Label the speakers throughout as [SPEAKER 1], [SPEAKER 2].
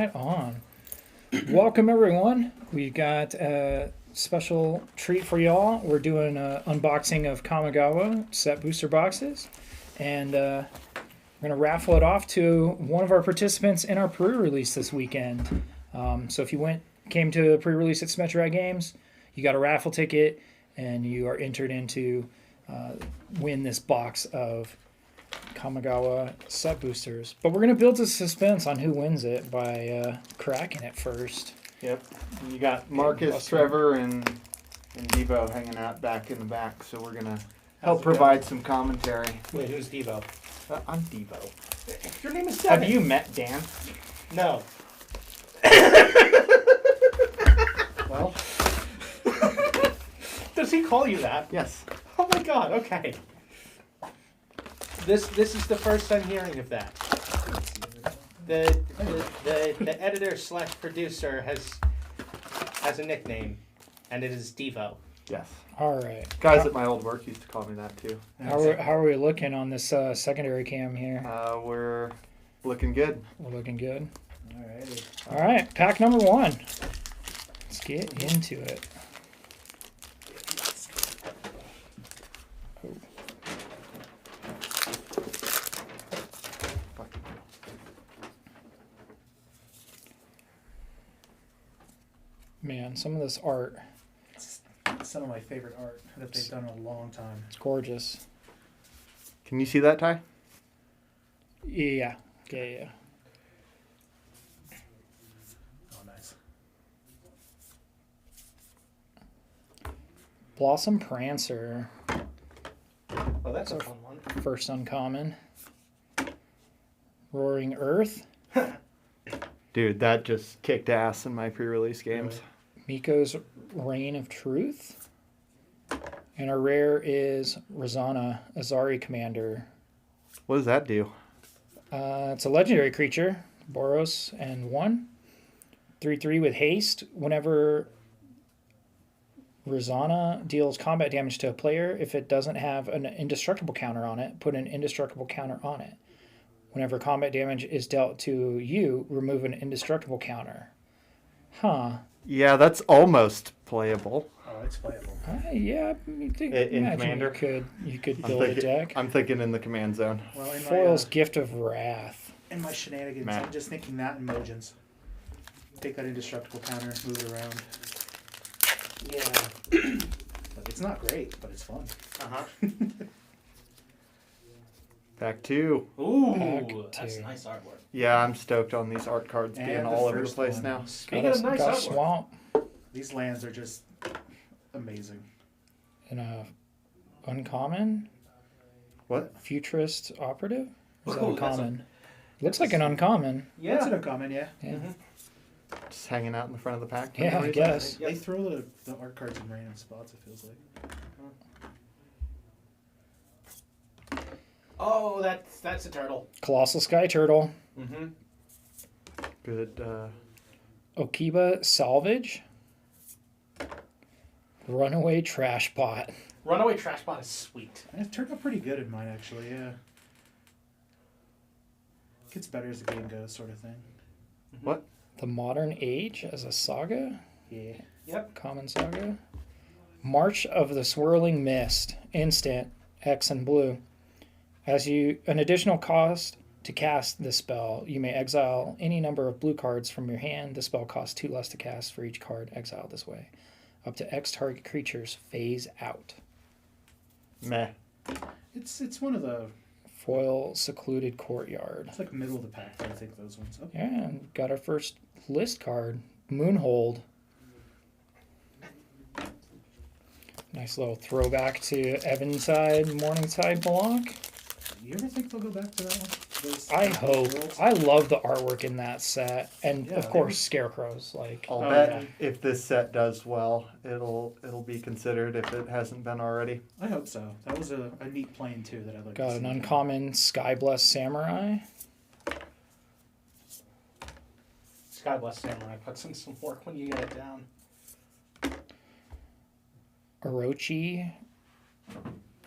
[SPEAKER 1] Right on. Welcome, everyone. We got a special treat for y'all. We're doing an unboxing of Kamigawa set booster boxes, and we're going to raffle it off to one of our participants in our pre-release this weekend. So if you came to a pre-release at Symmetra Games, you got a raffle ticket, and you are entered into win this box of Kamigawa set boosters. But we're going to build a suspense on who wins it by cracking it first.
[SPEAKER 2] Yep. You got Marcus, Trevor, and Devo hanging out back in the back, so we're going to help provide some commentary.
[SPEAKER 3] Wait, who's Devo?
[SPEAKER 2] I'm Devo.
[SPEAKER 3] Your name is Devin.
[SPEAKER 2] Have you met Dan?
[SPEAKER 3] No. Well, does he call you that?
[SPEAKER 2] Yes.
[SPEAKER 3] Oh my God. Okay. This is the first I'm hearing of that. The editor / producer has a nickname, and it is Devo.
[SPEAKER 2] Yes.
[SPEAKER 1] All right.
[SPEAKER 2] Guys at my old work used to call me that too.
[SPEAKER 1] How are we looking on this secondary cam here?
[SPEAKER 2] We're looking good.
[SPEAKER 1] We're looking good.
[SPEAKER 3] Alrighty.
[SPEAKER 1] All right, pack number 1. Let's get into it. Oh. Man, some of this art.
[SPEAKER 4] It's some of my favorite art that they've done in a long time.
[SPEAKER 1] It's gorgeous.
[SPEAKER 2] Can you see that, Ty?
[SPEAKER 1] Yeah. Yeah.
[SPEAKER 4] Oh, nice.
[SPEAKER 1] Blossom Prancer.
[SPEAKER 3] Oh, that's a fun one.
[SPEAKER 1] First uncommon. Roaring Earth.
[SPEAKER 2] Dude, that just kicked ass in my pre-release games.
[SPEAKER 1] Miko's Reign of Truth. And our rare is Razana, Azari Commander.
[SPEAKER 2] What does that do?
[SPEAKER 1] It's a legendary creature. Boros and 1. 3/3 with haste. Whenever Razana deals combat damage to a player, if it doesn't have an indestructible counter on it, put an indestructible counter on it. Whenever combat damage is dealt to you, remove an indestructible counter. Huh.
[SPEAKER 2] Yeah, that's almost playable.
[SPEAKER 4] Oh, it's playable.
[SPEAKER 1] Yeah, you think,
[SPEAKER 2] In
[SPEAKER 1] imagine
[SPEAKER 2] Commander?
[SPEAKER 1] you could build a deck.
[SPEAKER 2] I'm thinking in the command zone.
[SPEAKER 4] Well, in
[SPEAKER 1] Foil's Gift of Wrath.
[SPEAKER 4] in my shenanigans,
[SPEAKER 2] Matt.
[SPEAKER 4] I'm just thinking that in Mojins. Take that indestructible counter, move it around.
[SPEAKER 3] Yeah.
[SPEAKER 4] Like, it's not great, but it's fun.
[SPEAKER 3] Uh-huh.
[SPEAKER 2] Pack 2.
[SPEAKER 3] Ooh,
[SPEAKER 1] Pack
[SPEAKER 3] that's
[SPEAKER 1] 2.
[SPEAKER 3] nice artwork.
[SPEAKER 2] Yeah, I'm stoked on these art cards being
[SPEAKER 4] And the
[SPEAKER 2] all over the
[SPEAKER 4] first
[SPEAKER 2] place
[SPEAKER 4] one.
[SPEAKER 2] now.
[SPEAKER 3] Speaking of nice
[SPEAKER 1] got a
[SPEAKER 3] artwork.
[SPEAKER 1] swamp
[SPEAKER 4] These lands are just amazing.
[SPEAKER 1] and a uncommon.
[SPEAKER 2] What?
[SPEAKER 1] Futurist operative? Or is that
[SPEAKER 3] Ooh, that's
[SPEAKER 1] uncommon? Looks like an uncommon.
[SPEAKER 3] Yeah.
[SPEAKER 4] That's an uncommon, yeah.
[SPEAKER 1] Yeah.
[SPEAKER 2] Just hanging out in the front of the pack? for
[SPEAKER 1] Yeah,
[SPEAKER 2] no
[SPEAKER 1] I
[SPEAKER 2] reason?
[SPEAKER 1] guess.
[SPEAKER 4] They throw the art cards in random spots, it feels like.
[SPEAKER 3] Oh, that's a turtle.
[SPEAKER 1] Colossal Sky Turtle.
[SPEAKER 3] Mm-hmm.
[SPEAKER 2] Good.
[SPEAKER 1] Okiba Salvage. Runaway Trash Pot.
[SPEAKER 3] Runaway Trash Bot is sweet.
[SPEAKER 4] It turned out pretty good in mine, actually, yeah. Gets better as the game goes, sort of thing.
[SPEAKER 2] What?
[SPEAKER 1] The Modern Age as a saga.
[SPEAKER 4] Yeah.
[SPEAKER 3] Yep.
[SPEAKER 1] Common saga. March of the Swirling Mist. Instant. X and blue. As an additional cost to cast this spell, you may exile any number of blue cards from your hand. The spell costs 2 less to cast for each card exiled this way. Up to X target creatures phase out.
[SPEAKER 2] Meh.
[SPEAKER 4] It's one of the...
[SPEAKER 1] Foil Secluded Courtyard.
[SPEAKER 4] It's like middle of the pack, I think, those ones. Oh.
[SPEAKER 1] Yeah, and got our first list card. Moonhold. Nice little throwback to Evenside, Morningside block.
[SPEAKER 4] You ever think they'll go back to that one?
[SPEAKER 1] I hope. I love the artwork in that set, and
[SPEAKER 4] Yeah,
[SPEAKER 1] of course scarecrows. Like,
[SPEAKER 2] I'll
[SPEAKER 4] Oh,
[SPEAKER 2] bet
[SPEAKER 4] yeah.
[SPEAKER 2] if this set does well, it'll be considered if it hasn't been already.
[SPEAKER 4] I hope so. That was a neat plane, too, that I'd like
[SPEAKER 1] got
[SPEAKER 4] to
[SPEAKER 1] an
[SPEAKER 4] see.
[SPEAKER 1] uncommon Skyblessed Samurai.
[SPEAKER 3] Skybless Samurai puts in some work when you get it down.
[SPEAKER 1] Orochi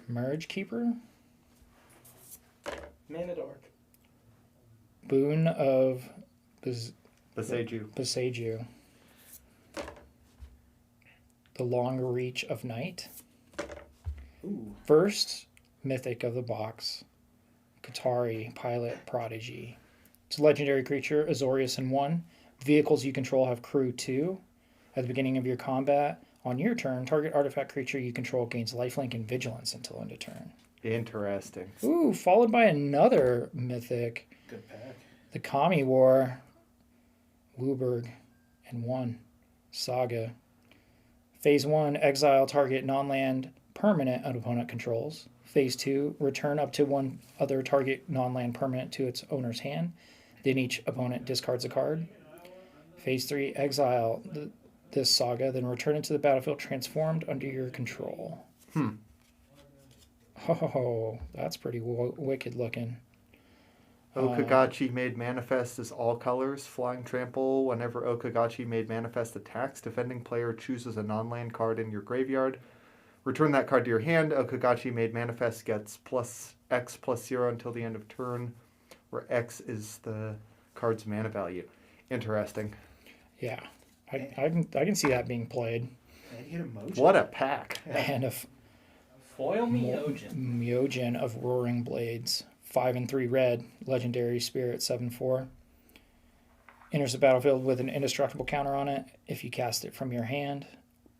[SPEAKER 1] Merge Keeper.
[SPEAKER 3] Mana Dork.
[SPEAKER 1] Boon of Beseiju. The Long Reach of Night.
[SPEAKER 4] Ooh.
[SPEAKER 1] First mythic of the box. Qatari Pilot Prodigy. It's a legendary creature, Azorius in 1. Vehicles you control have crew 2. At the beginning of your combat, on your turn, target artifact creature you control gains lifelink and vigilance until end of turn.
[SPEAKER 2] Interesting.
[SPEAKER 1] Ooh, followed by another mythic.
[SPEAKER 4] Good pack.
[SPEAKER 1] The Kami War. Wooburg in 1. Saga. Phase 1, exile target non-land permanent opponent controls. Phase 2, return up to one other target non-land permanent to its owner's hand. Then each opponent discards a card. Phase 3, exile this saga, then return it to the battlefield transformed under your control. Oh, that's pretty wicked looking.
[SPEAKER 2] Okagachi Made Manifest is all colors. Flying Trample. Whenever Okagachi Made Manifest attacks, defending player chooses a non-land card in your graveyard. Return that card to your hand. Okagachi Made Manifest gets +X+0 until the end of turn, where X is the card's mana value. Interesting.
[SPEAKER 1] Yeah, I can see that being played.
[SPEAKER 4] And hit emoji.
[SPEAKER 2] What a pack.
[SPEAKER 1] And a
[SPEAKER 3] Foil Myojin.
[SPEAKER 1] Myojin of Roaring Blades. 5 and 3 red, legendary spirit 7/4. Enters the battlefield with an indestructible counter on it. If you cast it from your hand,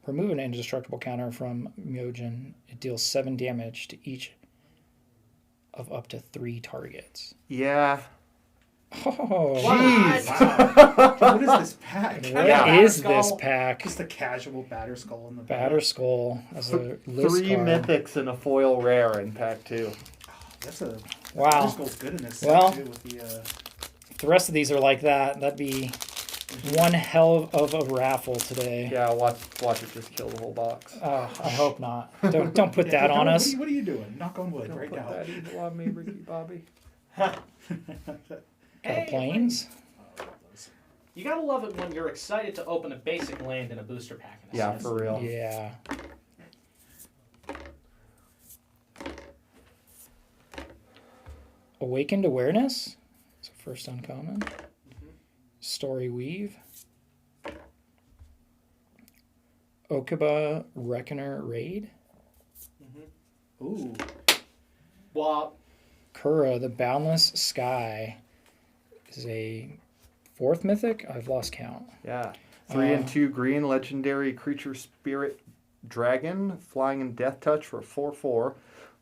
[SPEAKER 1] remove an indestructible counter from Myojin. It deals 7 damage to each of up to 3 targets.
[SPEAKER 2] Yeah.
[SPEAKER 1] Oh,
[SPEAKER 2] Jeez.
[SPEAKER 4] Wow. What is this pack?
[SPEAKER 1] what is this pack?
[SPEAKER 4] Just a casual batter skull in the
[SPEAKER 1] Batter Skull as a list
[SPEAKER 2] 3
[SPEAKER 1] card.
[SPEAKER 2] mythics and a foil rare in pack 2.
[SPEAKER 4] That's a
[SPEAKER 1] Wow.
[SPEAKER 4] batter skull's good in this set
[SPEAKER 1] Well,
[SPEAKER 4] too with the
[SPEAKER 1] If the rest of these are like that, that'd be one hell of a raffle today.
[SPEAKER 2] Yeah, watch it just kill the whole box.
[SPEAKER 1] I hope not. Don't put that on us.
[SPEAKER 4] What are you doing? Knock on wood right now.
[SPEAKER 2] that evil on me, Ricky Bobby.
[SPEAKER 1] Planes.
[SPEAKER 3] You gotta love it when you're excited to open a basic land in a booster pack. In a
[SPEAKER 2] Yeah,
[SPEAKER 3] sense.
[SPEAKER 2] for real.
[SPEAKER 1] Yeah. Awakened Awareness. It's a first uncommon. Story Weave. Okuba Reckoner Raid.
[SPEAKER 4] Ooh.
[SPEAKER 3] Well,
[SPEAKER 1] Kura, the Boundless Sky, is a 4th mythic. I've lost count.
[SPEAKER 2] Yeah. 3 and 2 green legendary creature spirit dragon, flying in death touch for 4/4.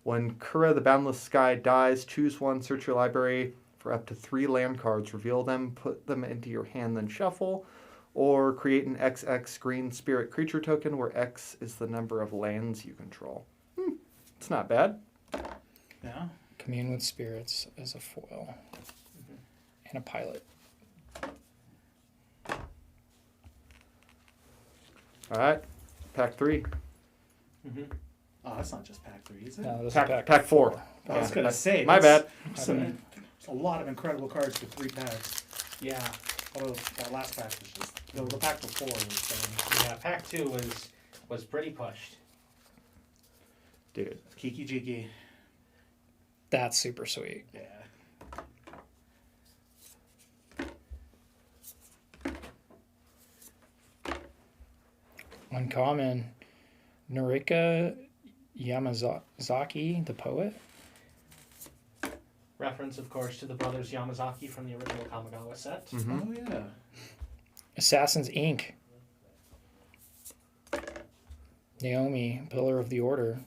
[SPEAKER 2] When Kura the Boundless Sky dies, choose one, search your library for up to 3 land cards, reveal them, put them into your hand, then shuffle, or create an XX green spirit creature token where X is the number of lands you control. It's not bad.
[SPEAKER 4] Yeah.
[SPEAKER 1] Commune with Spirits as a foil. And a pilot.
[SPEAKER 2] All right, pack 3.
[SPEAKER 4] Oh, that's not just pack 3, is it?
[SPEAKER 1] No, this
[SPEAKER 2] Pack,
[SPEAKER 1] is
[SPEAKER 2] pack 4.
[SPEAKER 4] I was gonna say
[SPEAKER 2] My bad.
[SPEAKER 4] There's a lot of incredible cards for 3 packs.
[SPEAKER 3] yeah,
[SPEAKER 4] Although that last pack was just the pack before was
[SPEAKER 3] yeah. Pack 2 was pretty pushed.
[SPEAKER 2] Dude.
[SPEAKER 4] Kiki Jiki.
[SPEAKER 1] That's super sweet.
[SPEAKER 4] Yeah.
[SPEAKER 1] Uncommon. Norika Yamazaki, the poet.
[SPEAKER 3] Reference, of course, to the brothers Yamazaki from the original Kamigawa set.
[SPEAKER 2] Mhm.
[SPEAKER 4] Oh yeah.
[SPEAKER 1] Assassin's Ink. Naomi, Pillar of the Order.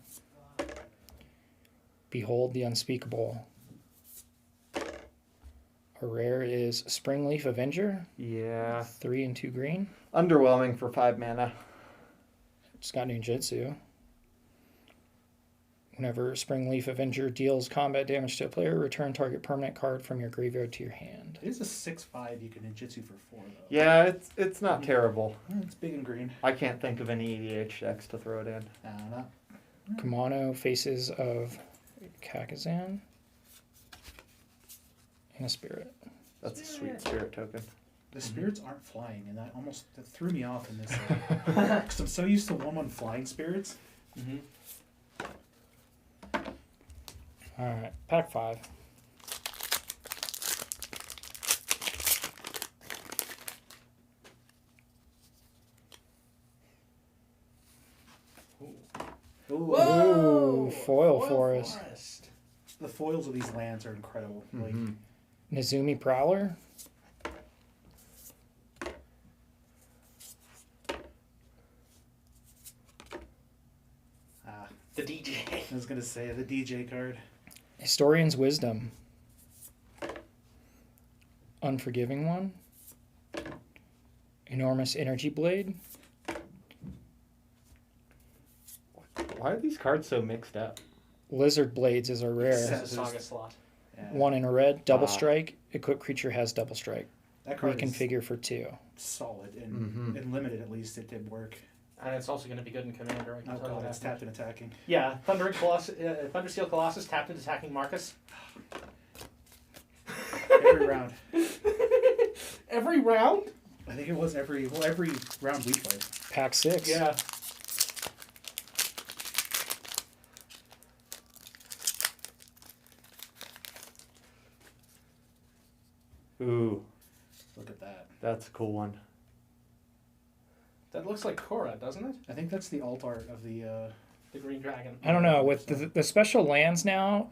[SPEAKER 1] Behold the Unspeakable. A rare is Springleaf Avenger.
[SPEAKER 2] Yeah.
[SPEAKER 1] 3 and 2 green.
[SPEAKER 2] Underwhelming for 5 mana.
[SPEAKER 1] It's got ninjutsu. Whenever Springleaf Avenger deals combat damage to a player, return target permanent card from your graveyard to your hand.
[SPEAKER 4] It is a 6/5 you can ninjutsu for 4 though.
[SPEAKER 2] Yeah, it's not terrible.
[SPEAKER 4] It's big and green.
[SPEAKER 2] I can't think of any EDH decks to throw it in.
[SPEAKER 4] Not.
[SPEAKER 1] Kumano, Faces of Kakazan. And a Spirit.
[SPEAKER 2] That's a sweet spirit token.
[SPEAKER 4] The spirits aren't flying, and that threw me off in this. Because I'm so used to 1/1 flying spirits.
[SPEAKER 3] Mm-hmm.
[SPEAKER 1] Alright, pack 5. Ooh, foil forest.
[SPEAKER 4] The foils of these lands are incredible. Like,
[SPEAKER 1] Nezumi Prowler.
[SPEAKER 3] The DJ.
[SPEAKER 4] I was gonna say the DJ card.
[SPEAKER 1] Historian's Wisdom. Unforgiving One. Enormous Energy Blade.
[SPEAKER 2] Why are these cards so mixed up?
[SPEAKER 1] Lizard Blades is a rare.
[SPEAKER 3] This is a saga slot.
[SPEAKER 4] Yeah.
[SPEAKER 1] 1 in a red. Double strike. Equipped creature has double strike.
[SPEAKER 4] That card is
[SPEAKER 1] Reconfigure for 2.
[SPEAKER 4] solid and in limited at least it did work.
[SPEAKER 3] And it's also going to be good in Commander. I can
[SPEAKER 4] Oh
[SPEAKER 3] tell you
[SPEAKER 4] god,
[SPEAKER 3] that.
[SPEAKER 4] it's tapped and attacking.
[SPEAKER 3] Yeah, Thundersteel Colossus tapped and attacking Marcus.
[SPEAKER 4] Every round.
[SPEAKER 3] Every round?
[SPEAKER 4] I think it was every round we played.
[SPEAKER 1] Pack 6.
[SPEAKER 3] Yeah.
[SPEAKER 2] Ooh,
[SPEAKER 4] Look at that.
[SPEAKER 2] that's a cool one.
[SPEAKER 3] That looks like Korra, doesn't it?
[SPEAKER 4] I think that's the alt art of the
[SPEAKER 3] The Green Dragon.
[SPEAKER 1] I don't know. With the special lands now,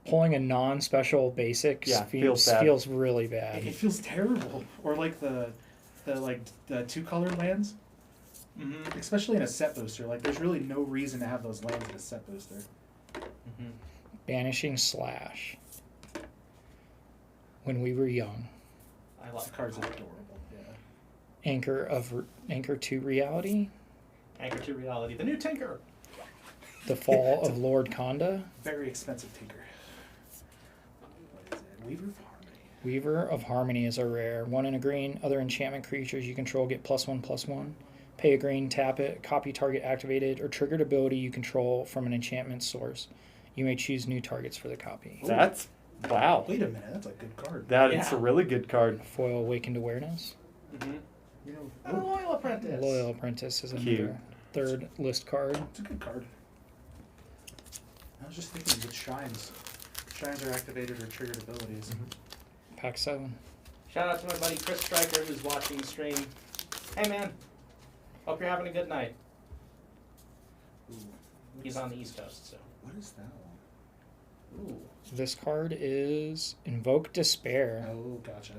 [SPEAKER 1] pulling a non-special basic
[SPEAKER 2] Yeah, feels bad.
[SPEAKER 1] feels really bad.
[SPEAKER 4] it feels terrible. Or like the 2-color lands.
[SPEAKER 3] Mm-hmm.
[SPEAKER 4] Especially in a set booster. Like there's really no reason to have those lands in a set booster.
[SPEAKER 3] Mm-hmm.
[SPEAKER 1] Banishing Slash. When we were young.
[SPEAKER 3] I
[SPEAKER 4] The
[SPEAKER 3] love
[SPEAKER 4] card's
[SPEAKER 3] it.
[SPEAKER 4] adorable. Yeah.
[SPEAKER 1] Anchor to Reality.
[SPEAKER 3] Anchor to Reality. The new Tinker.
[SPEAKER 1] The Fall of Lord Konda.
[SPEAKER 4] Very expensive tinker. What is it? Weaver of Harmony.
[SPEAKER 1] Weaver of Harmony is a rare. 1 in a green. Other enchantment creatures you control get +1/+1. Pay a green, tap it, copy target activated or triggered ability you control from an enchantment source. You may choose new targets for the copy.
[SPEAKER 2] That's wow.
[SPEAKER 4] Wait a minute, that's a good card.
[SPEAKER 2] That is
[SPEAKER 3] Yeah.
[SPEAKER 2] a really good card.
[SPEAKER 1] Foil Awakened Awareness.
[SPEAKER 3] Mm-hmm.
[SPEAKER 4] You know,
[SPEAKER 3] And a Loyal Apprentice.
[SPEAKER 1] Loyal Apprentice is
[SPEAKER 2] Cute.
[SPEAKER 1] another third list card.
[SPEAKER 4] it's a good card. I was just thinking with shines. Shines are activated or triggered abilities.
[SPEAKER 1] Pack 7.
[SPEAKER 3] Shout out to my buddy Chris Stryker who's watching the stream. Hey man, hope you're having a good night.
[SPEAKER 4] Ooh,
[SPEAKER 3] He's on the East Coast, so.
[SPEAKER 4] What is that one?
[SPEAKER 3] Ooh.
[SPEAKER 1] This card is Invoke Despair.
[SPEAKER 4] Oh, gotcha.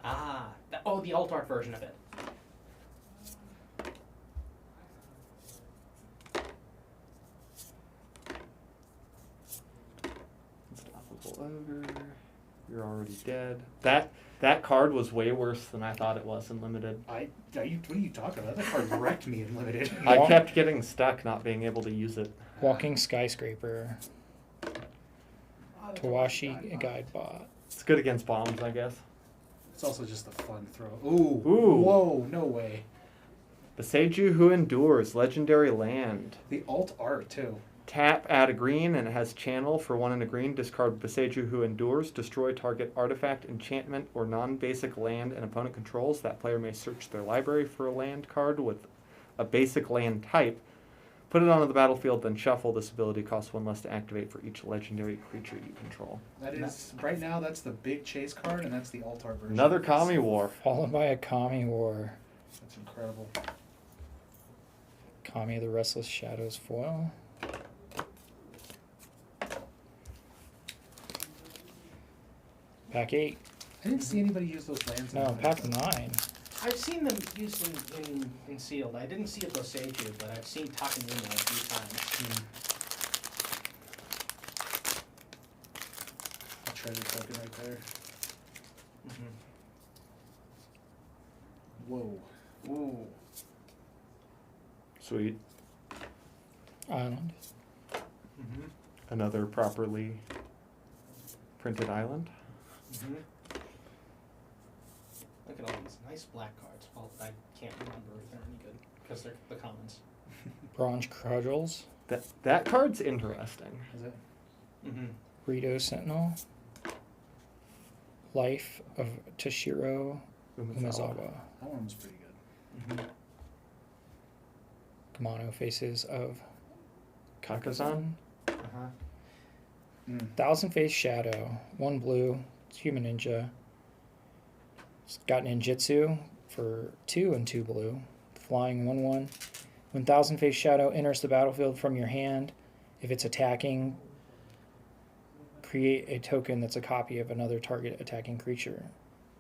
[SPEAKER 3] Ah. The alt art version of it.
[SPEAKER 2] Unstoppable Ogre. You're already dead. That card was way worse than I thought it was in limited.
[SPEAKER 4] What are you talking about? That card wrecked me in limited.
[SPEAKER 2] I
[SPEAKER 1] Walk-
[SPEAKER 2] kept getting stuck not being able to use it.
[SPEAKER 1] Walking Skyscraper. Tawashi Guidebot.
[SPEAKER 2] It's good against bombs, I guess.
[SPEAKER 4] It's also just a fun throw. Ooh.
[SPEAKER 2] Ooh.
[SPEAKER 4] Whoa, no way.
[SPEAKER 2] Beseiju Who Endures, legendary land.
[SPEAKER 4] The alt art, too.
[SPEAKER 2] Tap, add a green, and it has channel for 1 in a green. Discard Beseiju Who Endures. Destroy target artifact, enchantment, or non-basic land an opponent controls. That player may search their library for a land card with a basic land type. Put it onto the battlefield, then shuffle. This ability costs 1 less to activate for each legendary creature you control.
[SPEAKER 4] That is, right now, that's the big chase card, and that's the alt art version.
[SPEAKER 2] Another Kami War.
[SPEAKER 1] Followed by a Kami War.
[SPEAKER 4] That's incredible.
[SPEAKER 1] Kami of the Restless Shadows foil. Pack 8.
[SPEAKER 4] I didn't see anybody use those lands. in
[SPEAKER 1] No,
[SPEAKER 4] limited.
[SPEAKER 1] pack 9.
[SPEAKER 3] I've seen them used in sealed. I didn't see a Boseiju, but I've seen Takamina a few times.
[SPEAKER 4] A treasure token right there.
[SPEAKER 3] Mm-hmm.
[SPEAKER 4] Whoa.
[SPEAKER 3] Ooh.
[SPEAKER 2] Sweet.
[SPEAKER 1] Island.
[SPEAKER 3] Mm-hmm.
[SPEAKER 2] Another properly printed island.
[SPEAKER 3] Mm-hmm. Look at all these nice black cards. Well, I can't remember if they're any good because they're the commons.
[SPEAKER 1] Bronze Cudgels.
[SPEAKER 2] That card's interesting.
[SPEAKER 4] Is it?
[SPEAKER 3] Mm-hmm.
[SPEAKER 1] Rito Sentinel. Life of Toshiro Umezawa.
[SPEAKER 4] That one was pretty good.
[SPEAKER 3] Mm-hmm.
[SPEAKER 1] Kamano Faces of
[SPEAKER 2] Kakazan.
[SPEAKER 3] Uh-huh.
[SPEAKER 1] Thousand Face Shadow. 1 blue. It's Human Ninja. It's got ninjutsu for 2 and 2 blue. Flying 1/1. When Thousand Face Shadow enters the battlefield from your hand, if it's attacking, create a token that's a copy of another target attacking creature.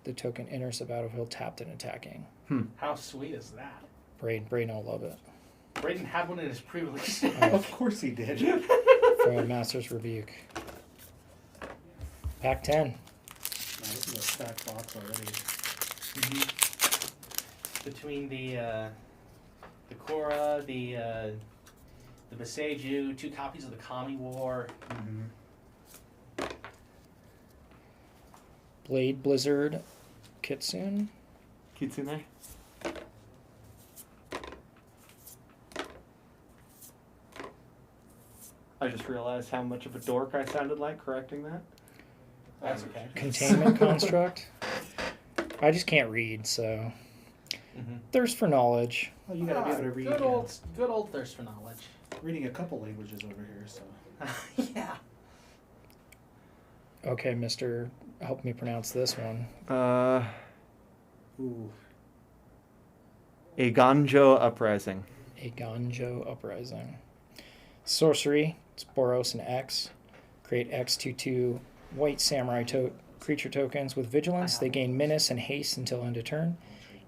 [SPEAKER 1] The token enters the battlefield tapped and attacking.
[SPEAKER 3] How sweet is that?
[SPEAKER 1] Braden will love it.
[SPEAKER 3] Braden had one in his pre-release.
[SPEAKER 4] Of course he did.
[SPEAKER 1] For Master's Rebuke. Pack 10.
[SPEAKER 4] Wow, this is a stacked box already.
[SPEAKER 3] Between the Korra, the Beseiju, 2 copies of the Kami War.
[SPEAKER 1] Blade Blizzard Kitsune.
[SPEAKER 2] Kitsune. I just realized how much of a dork I sounded like correcting that.
[SPEAKER 3] That's okay.
[SPEAKER 1] Containment Construct. I just can't read, so. Thirst for knowledge.
[SPEAKER 4] Well, you gotta be able to read.
[SPEAKER 3] Good old thirst for knowledge.
[SPEAKER 4] Reading a couple languages over here, so.
[SPEAKER 3] Yeah.
[SPEAKER 1] Okay, Mister, help me pronounce this one.
[SPEAKER 4] Ooh.
[SPEAKER 2] A Ganjo Uprising.
[SPEAKER 1] A Ganjo Uprising. Sorcery. It's Boros and X. Create X/2/2 white samurai creature tokens with vigilance. They gain menace and haste until end of turn.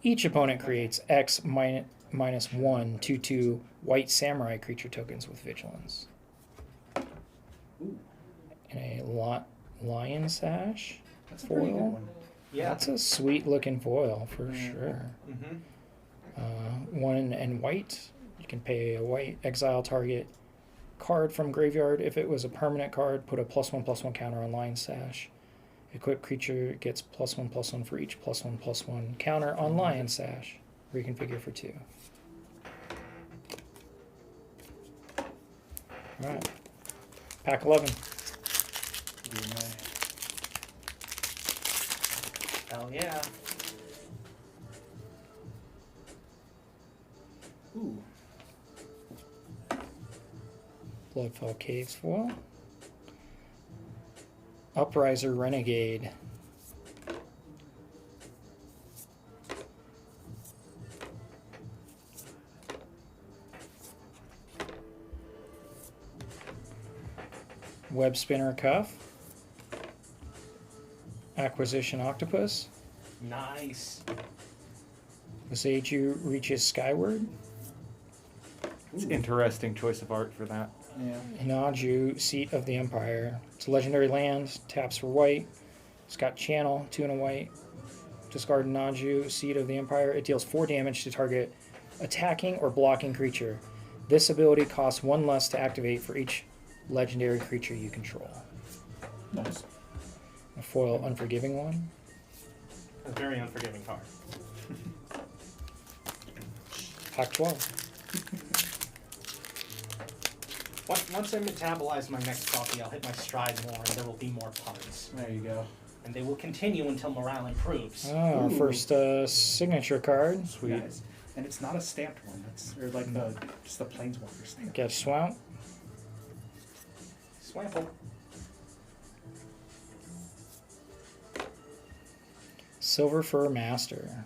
[SPEAKER 1] Each opponent creates X minus 1/2/2 white samurai creature tokens with vigilance.
[SPEAKER 4] Ooh.
[SPEAKER 1] And a lion sash.
[SPEAKER 4] That's a pretty good
[SPEAKER 1] Foil.
[SPEAKER 4] one.
[SPEAKER 3] Yeah.
[SPEAKER 1] That's a sweet looking foil for
[SPEAKER 4] Yeah.
[SPEAKER 1] sure.
[SPEAKER 3] 1
[SPEAKER 1] and white. You can pay a white exile target card from graveyard. If it was a permanent card, put a +1/+1 counter on Lion Sash. Equipped creature gets +1/+1 for each +1/+1 counter on Lion Sash. Reconfigure for 2. Alright. Pack 11.
[SPEAKER 3] Hell yeah.
[SPEAKER 4] Ooh.
[SPEAKER 1] Bloodfell Caves foil. Upriser Renegade. Web Spinner Cuff. Acquisition Octopus.
[SPEAKER 3] Nice.
[SPEAKER 1] Beseiju reaches skyward.
[SPEAKER 2] It's interesting choice of art for that.
[SPEAKER 4] Yeah.
[SPEAKER 1] Naju, Seat of the Empire. It's a legendary land. Taps for white. It's got channel, 2 and a white. Discard Naju, Seat of the Empire. It deals 4 damage to target attacking or blocking creature. This ability costs 1 less to activate for each legendary creature you control.
[SPEAKER 4] Nice.
[SPEAKER 1] A foil Unforgiving one.
[SPEAKER 3] A very unforgiving card.
[SPEAKER 1] Pack 12.
[SPEAKER 3] Once I metabolize my next coffee, I'll hit my stride more, and there will be more puns.
[SPEAKER 4] There you go.
[SPEAKER 3] And they will continue until morale improves.
[SPEAKER 1] Our first signature card.
[SPEAKER 2] Sweet.
[SPEAKER 4] Nice. And it's not a stamped one. That's or like just the planeswalker stamp.
[SPEAKER 1] Get Swamp.
[SPEAKER 3] Swample.
[SPEAKER 1] Silver Fur Master.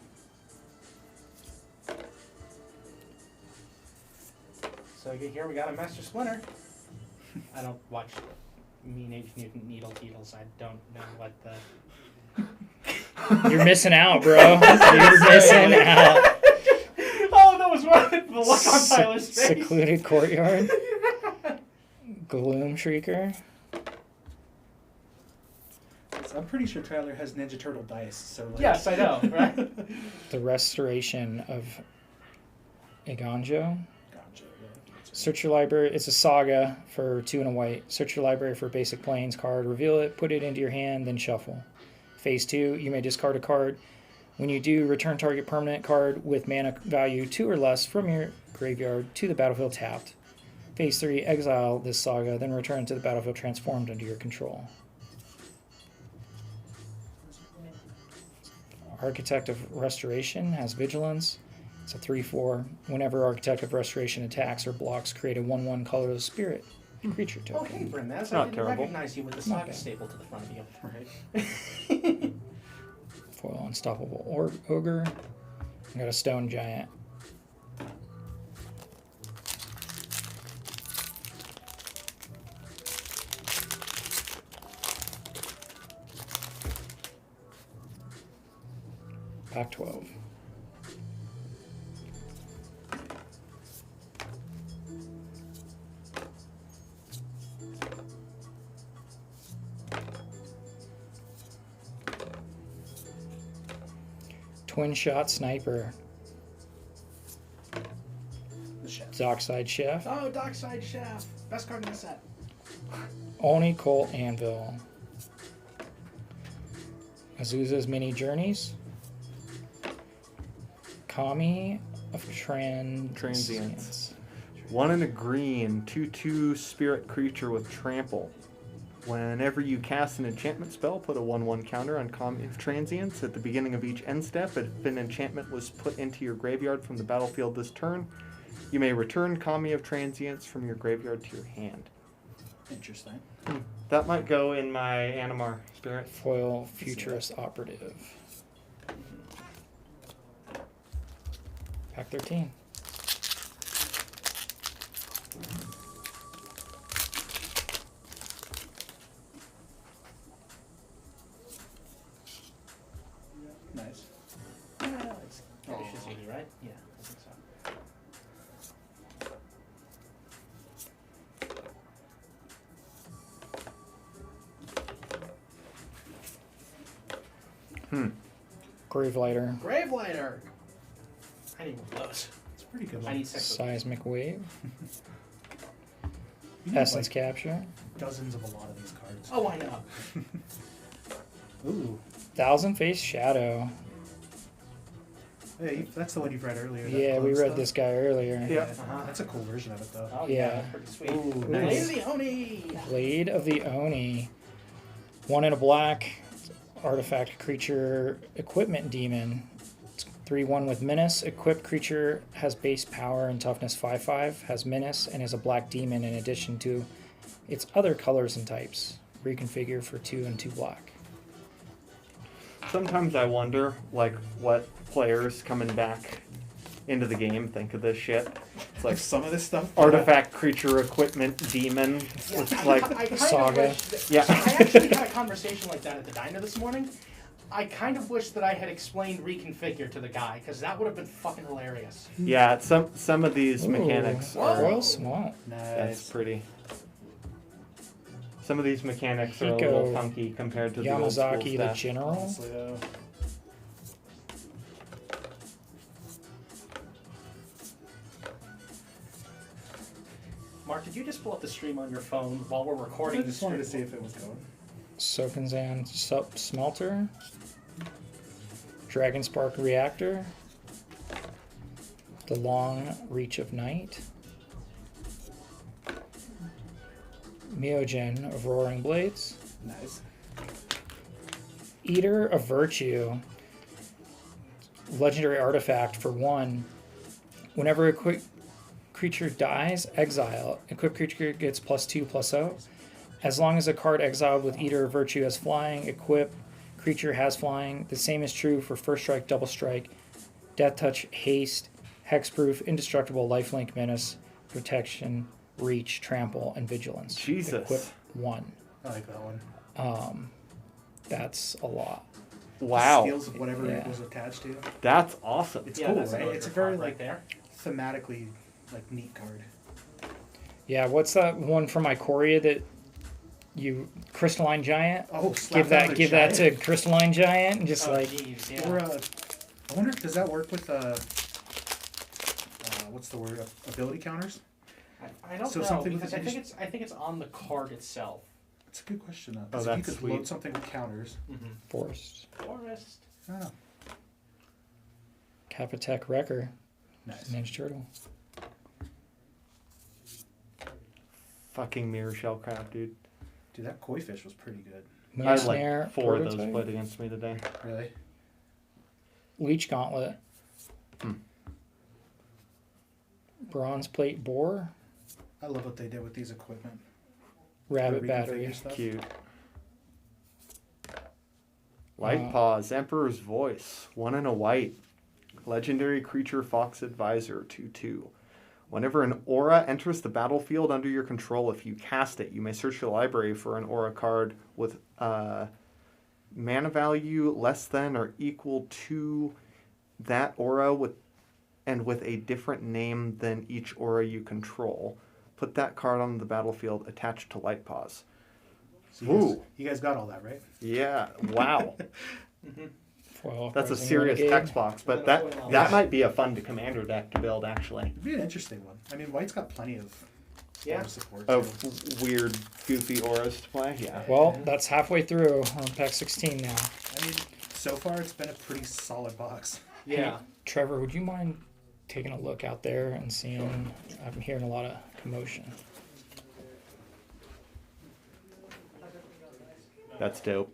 [SPEAKER 3] So here we got a Master Splinter. I don't watch Teenage Mutant Needles. I don't know what the...
[SPEAKER 1] You're missing out, bro. You're missing out.
[SPEAKER 3] Oh, that was right. The look on Tyler's face.
[SPEAKER 1] Secluded Courtyard. Gloom Shrieker.
[SPEAKER 4] So I'm pretty sure Tyler has Ninja Turtle dice. So like...
[SPEAKER 3] Yes, I know, right?
[SPEAKER 1] The Restoration of Iganjo.
[SPEAKER 4] Gotcha. Yeah.
[SPEAKER 1] Search your library. It's a saga for 2 and a white. Search your library for basic planes card. Reveal it. Put it into your hand. Then shuffle. Phase 2. You may discard a card. When you do, return target permanent card with mana value 2 or less from your graveyard to the battlefield tapped. Phase 3. Exile this saga. Then return to the battlefield transformed under your control. Architect of Restoration has Vigilance. It's a 3/4. Whenever Architect of Restoration attacks or blocks, create a 1/1 colorless spirit creature
[SPEAKER 3] Oh, hey,
[SPEAKER 1] token.
[SPEAKER 3] Brindaz.
[SPEAKER 2] Not
[SPEAKER 3] I didn't
[SPEAKER 2] terrible.
[SPEAKER 3] recognize you with the
[SPEAKER 1] Not
[SPEAKER 3] saga
[SPEAKER 1] bad.
[SPEAKER 3] staple to the front of you.
[SPEAKER 4] Right.
[SPEAKER 1] Foil Unstoppable Ogre. I got a Stone Giant. Pac-12. Twin Shot Sniper.
[SPEAKER 4] The chef.
[SPEAKER 1] Dockside Chef.
[SPEAKER 3] Oh, Dockside Chef. Best card in the set.
[SPEAKER 1] Oni Colt Anvil. Azusa's Mini Journeys. Kami of Transience.
[SPEAKER 2] 1 and a green, 2/2 spirit creature with trample. Whenever you cast an enchantment spell, put a 1/1 counter on Kami of Transience. At the beginning of each end step, if an enchantment was put into your graveyard from the battlefield this turn, you may return Kami of Transience from your graveyard to your hand.
[SPEAKER 4] Interesting.
[SPEAKER 2] That might go in my Animar spirit.
[SPEAKER 1] Foil Futurist Operative. Pack 13.
[SPEAKER 4] Nice.
[SPEAKER 3] It's easy, right? Yeah, I think so.
[SPEAKER 1] Gravelighter.
[SPEAKER 3] Gravelighter. I need one of those.
[SPEAKER 4] It's a pretty good
[SPEAKER 3] I
[SPEAKER 4] one.
[SPEAKER 3] need 6 of them.
[SPEAKER 1] Seismic Wave.
[SPEAKER 4] You need,
[SPEAKER 1] Essence
[SPEAKER 4] like,
[SPEAKER 1] Capture.
[SPEAKER 4] dozens of a lot of these cards.
[SPEAKER 3] Oh, why not?
[SPEAKER 4] Ooh.
[SPEAKER 1] Thousand Face Shadow.
[SPEAKER 4] Hey, that's the one you've read earlier. that
[SPEAKER 1] Yeah, we
[SPEAKER 4] clone
[SPEAKER 1] read
[SPEAKER 4] stuff.
[SPEAKER 1] this guy earlier.
[SPEAKER 2] Yeah.
[SPEAKER 3] Uh-huh.
[SPEAKER 4] That's a cool version of it, though.
[SPEAKER 3] Oh,
[SPEAKER 1] Yeah.
[SPEAKER 3] yeah, that's pretty sweet.
[SPEAKER 4] Ooh,
[SPEAKER 3] Blade
[SPEAKER 4] nice.
[SPEAKER 3] of the Oni!
[SPEAKER 1] Blade of the Oni. 1 in a black. Artifact creature equipment demon. It's 3/1 with menace. Equipped creature has base power and toughness 5/5, has menace, and is a black demon in addition to its other colors and types. Reconfigure for 2 and 2 black.
[SPEAKER 2] Sometimes I wonder, like, what players coming back into the game think of this shit. It's like
[SPEAKER 4] Some of this stuff.
[SPEAKER 2] artifact creature equipment demon.
[SPEAKER 3] Yeah,
[SPEAKER 2] It's like
[SPEAKER 3] I kind
[SPEAKER 1] Saga.
[SPEAKER 3] of wish that,
[SPEAKER 2] Yeah.
[SPEAKER 3] I actually had a conversation like that at the diner this morning. I kind of wish that I had explained reconfigure to the guy, because that would have been fucking hilarious.
[SPEAKER 2] yeah. Some of these mechanics
[SPEAKER 1] Ooh,
[SPEAKER 2] are
[SPEAKER 1] Royal Swamp.
[SPEAKER 2] that's
[SPEAKER 4] Nice.
[SPEAKER 2] pretty. Some of these mechanics are a little
[SPEAKER 1] Hiko
[SPEAKER 2] funky compared to the old school
[SPEAKER 1] Yamazaki the
[SPEAKER 2] stuff.
[SPEAKER 1] General.
[SPEAKER 4] Honestly, though.
[SPEAKER 3] Mark, did you just pull up the stream on your phone while we're
[SPEAKER 4] I
[SPEAKER 3] recording the
[SPEAKER 4] just
[SPEAKER 3] stream?
[SPEAKER 4] wanted to see if it was going.
[SPEAKER 1] Sokanzan Smelter. Dragonspark Reactor. The Long Reach of Night. Miogen of Roaring Blades.
[SPEAKER 4] Nice.
[SPEAKER 1] Eater of Virtue. Legendary artifact for 1. Whenever a quick creature dies, exile. Equipped creature gets +2/+0. As long as a card exiled with Eater of Virtue has flying, equipped creature has flying. The same is true for First Strike, Double Strike, Death Touch, Haste, Hexproof, Indestructible, Lifelink, Menace, Protection, Reach, Trample, and Vigilance.
[SPEAKER 2] Jesus.
[SPEAKER 1] Equip 1.
[SPEAKER 4] I like that one.
[SPEAKER 1] That's a lot.
[SPEAKER 2] Wow,
[SPEAKER 4] Skills of whatever
[SPEAKER 1] Yeah.
[SPEAKER 4] it was attached to.
[SPEAKER 2] that's awesome.
[SPEAKER 4] It's
[SPEAKER 3] Yeah,
[SPEAKER 4] cool,
[SPEAKER 3] that's
[SPEAKER 4] right?
[SPEAKER 3] another
[SPEAKER 4] It's a
[SPEAKER 3] good
[SPEAKER 4] very
[SPEAKER 3] card
[SPEAKER 4] like
[SPEAKER 3] right there.
[SPEAKER 4] thematically like neat card.
[SPEAKER 1] Yeah, what's that one from Ikoria that you Crystalline Giant?
[SPEAKER 4] Oh, slap
[SPEAKER 1] Give that
[SPEAKER 4] another
[SPEAKER 1] give that to
[SPEAKER 4] giant.
[SPEAKER 1] Crystalline Giant and just
[SPEAKER 3] Oh,
[SPEAKER 1] like
[SPEAKER 3] jeez, yeah.
[SPEAKER 4] Or I wonder, does that work with what's the word? Ability counters?
[SPEAKER 3] I don't
[SPEAKER 4] So
[SPEAKER 3] know,
[SPEAKER 4] something
[SPEAKER 3] because
[SPEAKER 4] with
[SPEAKER 3] I think it's on the card itself.
[SPEAKER 4] That's a good question. Though.
[SPEAKER 2] Oh,
[SPEAKER 4] 'Cause if you
[SPEAKER 2] that's
[SPEAKER 4] could load
[SPEAKER 2] sweet.
[SPEAKER 4] something with counters.
[SPEAKER 3] Mm-hmm.
[SPEAKER 1] Forest.
[SPEAKER 3] Forest.
[SPEAKER 4] I don't know.
[SPEAKER 1] Capitec Wrecker.
[SPEAKER 4] Nice.
[SPEAKER 1] Ninja Turtle.
[SPEAKER 2] Fucking mirror shell crap, dude.
[SPEAKER 4] Dude, that koi fish was pretty good.
[SPEAKER 2] I had
[SPEAKER 1] Snare
[SPEAKER 2] like 4 of those
[SPEAKER 1] Prototype.
[SPEAKER 2] played against me today.
[SPEAKER 4] Really?
[SPEAKER 1] Leech Gauntlet.
[SPEAKER 2] Hmm.
[SPEAKER 1] Bronze Plate Boar.
[SPEAKER 4] I love what they did with these equipment.
[SPEAKER 1] Rabbit
[SPEAKER 4] The
[SPEAKER 1] Battery.
[SPEAKER 4] reconfigure stuff.
[SPEAKER 2] Cute. Light Paws, Emperor's Voice, 1 and a white. Legendary creature Fox Advisor, 2/2. Whenever an aura enters the battlefield under your control, if you cast it, you may search your library for an aura card with mana value less than or equal to that aura with a different name than each aura you control. Put that card on the battlefield attached to Light Paws.
[SPEAKER 4] So
[SPEAKER 2] Ooh.
[SPEAKER 4] you guys got all that, right?
[SPEAKER 2] Yeah, wow.
[SPEAKER 1] Foil
[SPEAKER 2] That's a
[SPEAKER 1] Uprising
[SPEAKER 2] serious
[SPEAKER 1] Renegade.
[SPEAKER 2] text box, but that might be a fun commander deck to build, actually.
[SPEAKER 4] It'd be an interesting one. I mean, White's got plenty of support.
[SPEAKER 2] Of
[SPEAKER 4] too.
[SPEAKER 2] weird, goofy auras to play, yeah.
[SPEAKER 1] Well, that's halfway through on pack 16 now.
[SPEAKER 4] I mean, so far it's been a pretty solid box.
[SPEAKER 3] Yeah.
[SPEAKER 1] Hey, Trevor, would you mind taking a look out there and seeing? I'm hearing a lot of commotion.
[SPEAKER 2] That's dope.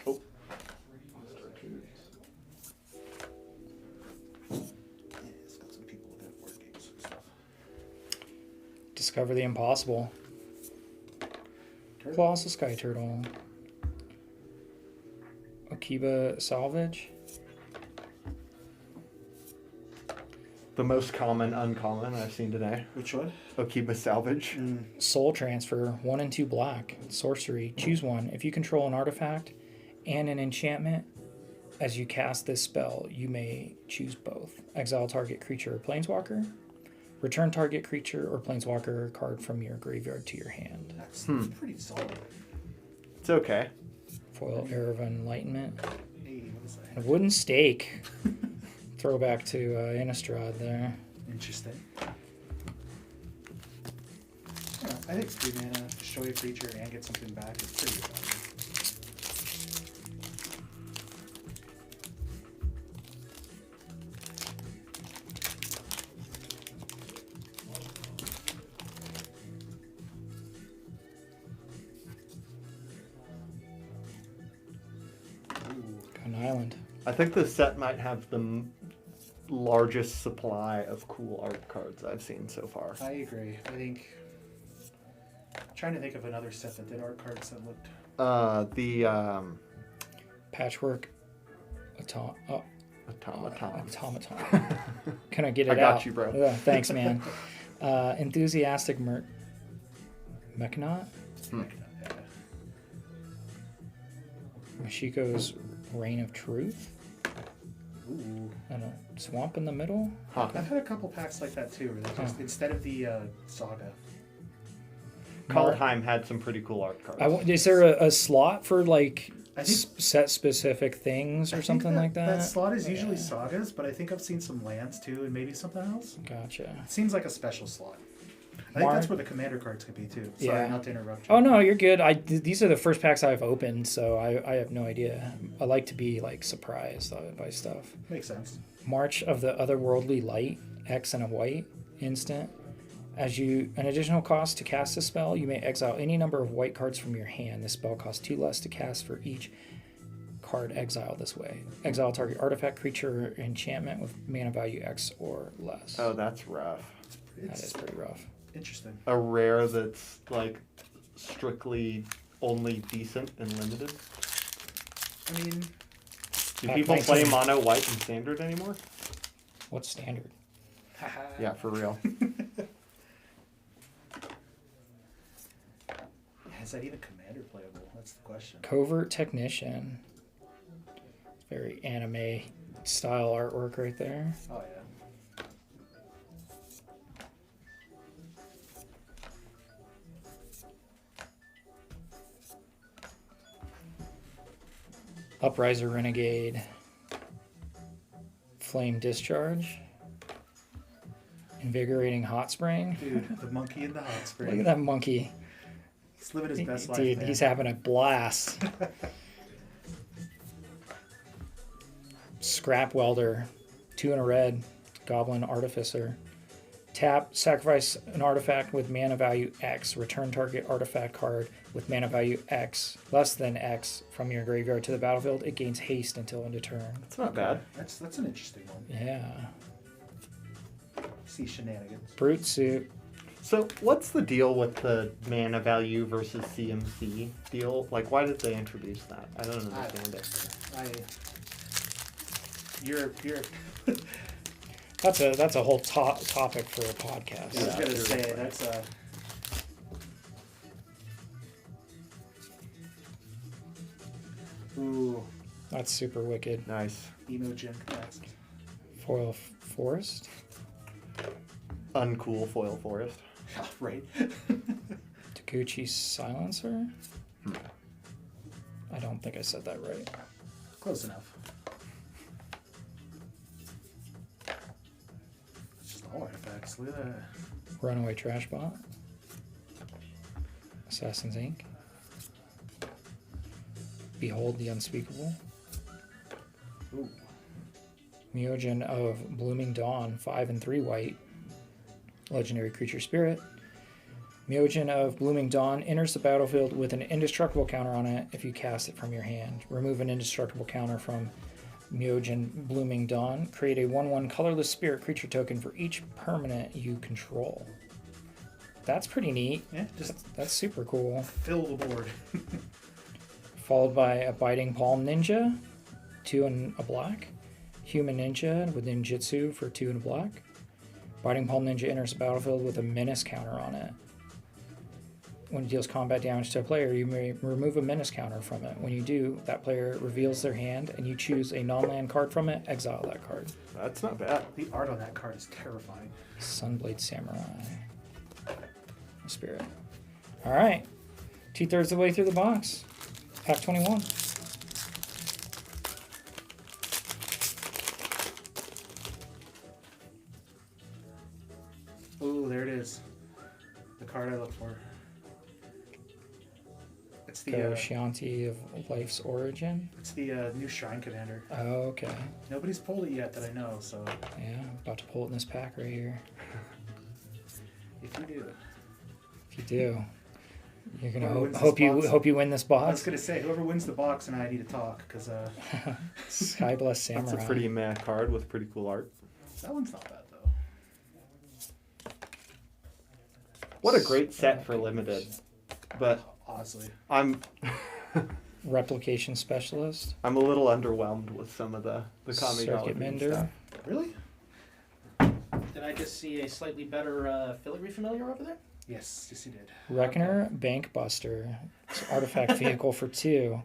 [SPEAKER 2] Oh.
[SPEAKER 4] Yeah, it's got some people that board games and stuff.
[SPEAKER 1] Discover the impossible. Colossal Sky Turtle. Akiba Salvage.
[SPEAKER 2] The most common uncommon I've seen today.
[SPEAKER 4] Which one?
[SPEAKER 2] Okiba Salvage.
[SPEAKER 1] Soul Transfer. 1 and 2 black. Sorcery. Choose one. If you control an artifact and an enchantment, as you cast this spell, you may choose both. Exile target creature or planeswalker. Return target creature or planeswalker card from your graveyard to your hand.
[SPEAKER 4] That's pretty solid.
[SPEAKER 2] It's okay.
[SPEAKER 1] Foil Era of Enlightenment.
[SPEAKER 4] Hey, what is that?
[SPEAKER 1] A wooden stake. Throwback to Innistrad there.
[SPEAKER 4] Interesting. Yeah, I think 3 mana, destroy a creature and get something back is pretty good value.
[SPEAKER 1] Got an island.
[SPEAKER 2] I think this set might have the largest supply of cool art cards I've seen so far.
[SPEAKER 4] I agree. I think. I'm trying to think of another set that did art cards that looked.
[SPEAKER 1] Patchwork.
[SPEAKER 2] Automaton.
[SPEAKER 1] Automaton. Can I get it
[SPEAKER 2] I got
[SPEAKER 1] out?
[SPEAKER 2] you, bro.
[SPEAKER 1] Yeah, thanks, man. Enthusiastic Mechanaut.
[SPEAKER 4] Yeah.
[SPEAKER 1] Mashiko's Reign of Truth.
[SPEAKER 4] Ooh.
[SPEAKER 1] And a swamp in the middle.
[SPEAKER 2] Huh.
[SPEAKER 4] I've had a couple packs like that too, where they just instead of the saga.
[SPEAKER 2] Kaldheim had some pretty cool art cards.
[SPEAKER 1] Is there a slot for like
[SPEAKER 4] I think
[SPEAKER 1] set specific things or something like that?
[SPEAKER 4] That slot is usually sagas, but I think I've seen some lands too, and maybe something else.
[SPEAKER 1] Gotcha.
[SPEAKER 4] It seems like a special slot. I think that's where the commander cards could be too. Sorry,
[SPEAKER 1] Yeah.
[SPEAKER 4] not to interrupt you.
[SPEAKER 1] Oh no, you're good. These are the first packs I've opened, so I have no idea. I like to be like surprised by stuff.
[SPEAKER 4] Makes sense.
[SPEAKER 1] March of the Otherworldly Light, X and a white instant. An additional cost to cast a spell, you may exile any number of white cards from your hand. This spell costs 2 less to cast for each card exiled this way. Exile target artifact, creature, or enchantment with mana value X or less.
[SPEAKER 2] Oh, that's rough.
[SPEAKER 1] That is pretty rough.
[SPEAKER 4] Interesting.
[SPEAKER 2] A rare that's like strictly only decent and limited.
[SPEAKER 4] I mean,
[SPEAKER 2] Do
[SPEAKER 1] Pack
[SPEAKER 2] people play
[SPEAKER 1] 19.
[SPEAKER 2] mono white and standard anymore?
[SPEAKER 1] What's standard?
[SPEAKER 2] Yeah, for real.
[SPEAKER 4] is that even commander playable? That's the question.
[SPEAKER 1] Covert Technician. Very anime style artwork right there.
[SPEAKER 4] Oh yeah.
[SPEAKER 1] Upriser Renegade. Flame Discharge. Invigorating Hot Spring.
[SPEAKER 4] Dude, the monkey in the hot spring.
[SPEAKER 1] Look at that monkey.
[SPEAKER 4] He's living his best life.
[SPEAKER 1] Dude,
[SPEAKER 4] man.
[SPEAKER 1] he's having a blast. Scrap Welder. 2 in a red. Goblin Artificer. Tap, sacrifice an artifact with mana value X. Return target artifact card with mana value X, less than X, from your graveyard to the battlefield. It gains haste until end of turn.
[SPEAKER 2] It's not bad.
[SPEAKER 4] That's an interesting one.
[SPEAKER 1] Yeah.
[SPEAKER 4] See shenanigans.
[SPEAKER 1] Brute Suit.
[SPEAKER 2] So, what's the deal with the mana value versus CMC deal? Like, why did they introduce that? I don't understand it.
[SPEAKER 4] You're
[SPEAKER 1] That's a whole topic for a podcast.
[SPEAKER 4] I was gonna
[SPEAKER 2] Yeah.
[SPEAKER 4] say that's ooh,
[SPEAKER 1] That's super wicked.
[SPEAKER 2] Nice.
[SPEAKER 4] Emogen next.
[SPEAKER 1] Foil forest.
[SPEAKER 2] Uncool foil forest.
[SPEAKER 4] Right.
[SPEAKER 1] Takuchi silencer. I don't think I said that right.
[SPEAKER 4] Close enough. It's just all artifacts. Look at that.
[SPEAKER 1] Runaway trash bot. Assassin's Ink. Behold the unspeakable.
[SPEAKER 4] Ooh.
[SPEAKER 1] Myojin of Blooming Dawn, 5 and 3 white. Legendary creature spirit. Myojin of Blooming Dawn enters the battlefield with an indestructible counter on it if you cast it from your hand. Remove an indestructible counter from Myojin Blooming Dawn. Create a 1/1 colorless spirit creature token for each permanent you control. That's pretty neat.
[SPEAKER 4] Yeah, just
[SPEAKER 1] That's super cool.
[SPEAKER 4] fill the board.
[SPEAKER 1] Followed by a Biting Palm Ninja, 2 and a black. Human Ninja with Ninjutsu for 2 and a black. Biting Palm Ninja enters the battlefield with a menace counter on it. When it deals combat damage to a player, you may remove a menace counter from it. When you do, that player reveals their hand and you choose a non-land card from it, exile that card.
[SPEAKER 2] That's not bad.
[SPEAKER 4] The art on that card is terrifying.
[SPEAKER 1] Sunblade Samurai. Spirit. Alright. 2/3 of the way through the box. Pack 21.
[SPEAKER 4] Ooh, there it is. The card I look for. It's the
[SPEAKER 1] Shanti of Life's Origin.
[SPEAKER 4] it's the new Shrine Commander.
[SPEAKER 1] Oh, okay.
[SPEAKER 4] Nobody's pulled it yet that I know, so
[SPEAKER 1] Yeah, about to pull it in this pack right here.
[SPEAKER 4] if you do.
[SPEAKER 1] If you do, you're gonna
[SPEAKER 4] Whoever wins this
[SPEAKER 1] hope you
[SPEAKER 4] box-
[SPEAKER 1] win this
[SPEAKER 4] I was
[SPEAKER 1] box.
[SPEAKER 4] gonna say, whoever wins the box and I need to talk, because
[SPEAKER 1] Sky Bless Samurai.
[SPEAKER 2] That's a pretty meh card with pretty cool art.
[SPEAKER 4] that one's not bad though.
[SPEAKER 2] What a great set for limited. But
[SPEAKER 4] Honestly.
[SPEAKER 2] I'm
[SPEAKER 1] Replication Specialist.
[SPEAKER 2] I'm a little underwhelmed with some of the Kamigawa
[SPEAKER 1] Circuit
[SPEAKER 2] themed
[SPEAKER 1] Mender.
[SPEAKER 2] stuff.
[SPEAKER 4] Really?
[SPEAKER 3] Did I just see a slightly better filigree familiar over there?
[SPEAKER 4] Yes, yes you did.
[SPEAKER 1] Reckoner Bank Buster. It's an artifact vehicle for 2.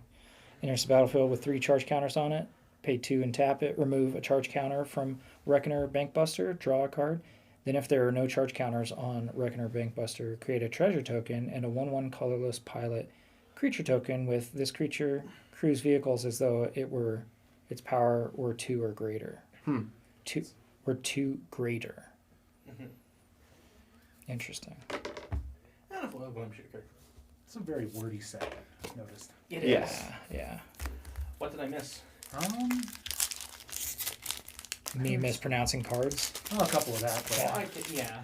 [SPEAKER 1] Enters the battlefield with 3 charge counters on it. Pay 2 and tap it. Remove a charge counter from Reckoner Bank Buster. Draw a card. Then if there are no charge counters on Reckoner Bank Buster, create a treasure token and a 1/1 colorless pilot creature token with this creature cruise vehicles as though its power were 2 or greater. 2 greater.
[SPEAKER 3] Mm-hmm.
[SPEAKER 1] Interesting.
[SPEAKER 3] I don't know if I'm sure.
[SPEAKER 4] It's a very wordy set, I've noticed.
[SPEAKER 3] It is.
[SPEAKER 2] Yes.
[SPEAKER 1] Yeah.
[SPEAKER 3] What did I miss?
[SPEAKER 1] Me mispronouncing cards.
[SPEAKER 4] Oh, a couple of that, but
[SPEAKER 3] Yeah.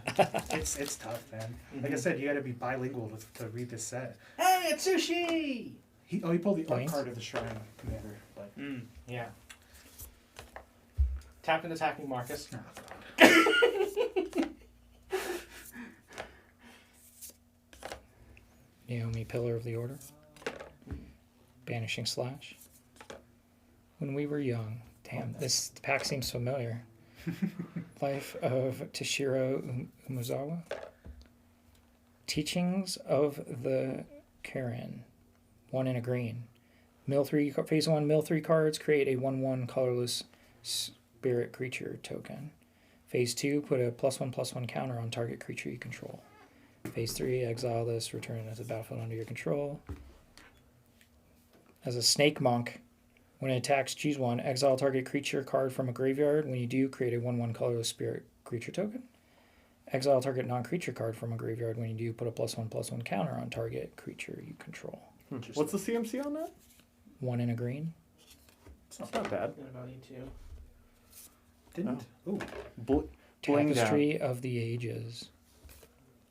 [SPEAKER 4] it's tough, man. Like I said, you got to be bilingual to read this set.
[SPEAKER 3] Hey, it's sushi!
[SPEAKER 4] He pulled the art
[SPEAKER 1] Blank?
[SPEAKER 4] card of the Shrine Commander, but
[SPEAKER 3] Yeah. Tapped and attacking Marcus.
[SPEAKER 4] oh god.
[SPEAKER 1] Naomi Pillar of the Order. Banishing Slash. When We Were Young. Damn, this pack seems familiar. Life of Toshiro Umezawa. Teachings of the Karen. 1 and a green. Phase 1, mill 3 cards. Create a 1/1 colorless spirit creature token. Phase 2, put a +1/+1 counter on target creature you control. Phase 3, exile this, return it to the battlefield under your control. As a Snake Monk, when it attacks, choose 1. Exile target creature card from a graveyard. When you do, create a 1/1 colorless spirit creature token. Exile target non-creature card from a graveyard. When you do, put a +1/+1 counter on target creature you control.
[SPEAKER 2] What's the CMC on that?
[SPEAKER 1] 1 and a green.
[SPEAKER 2] It's not bad.
[SPEAKER 3] What about you two?
[SPEAKER 4] Didn't. Ooh,
[SPEAKER 2] Bling down.
[SPEAKER 1] Tapestry of the Ages.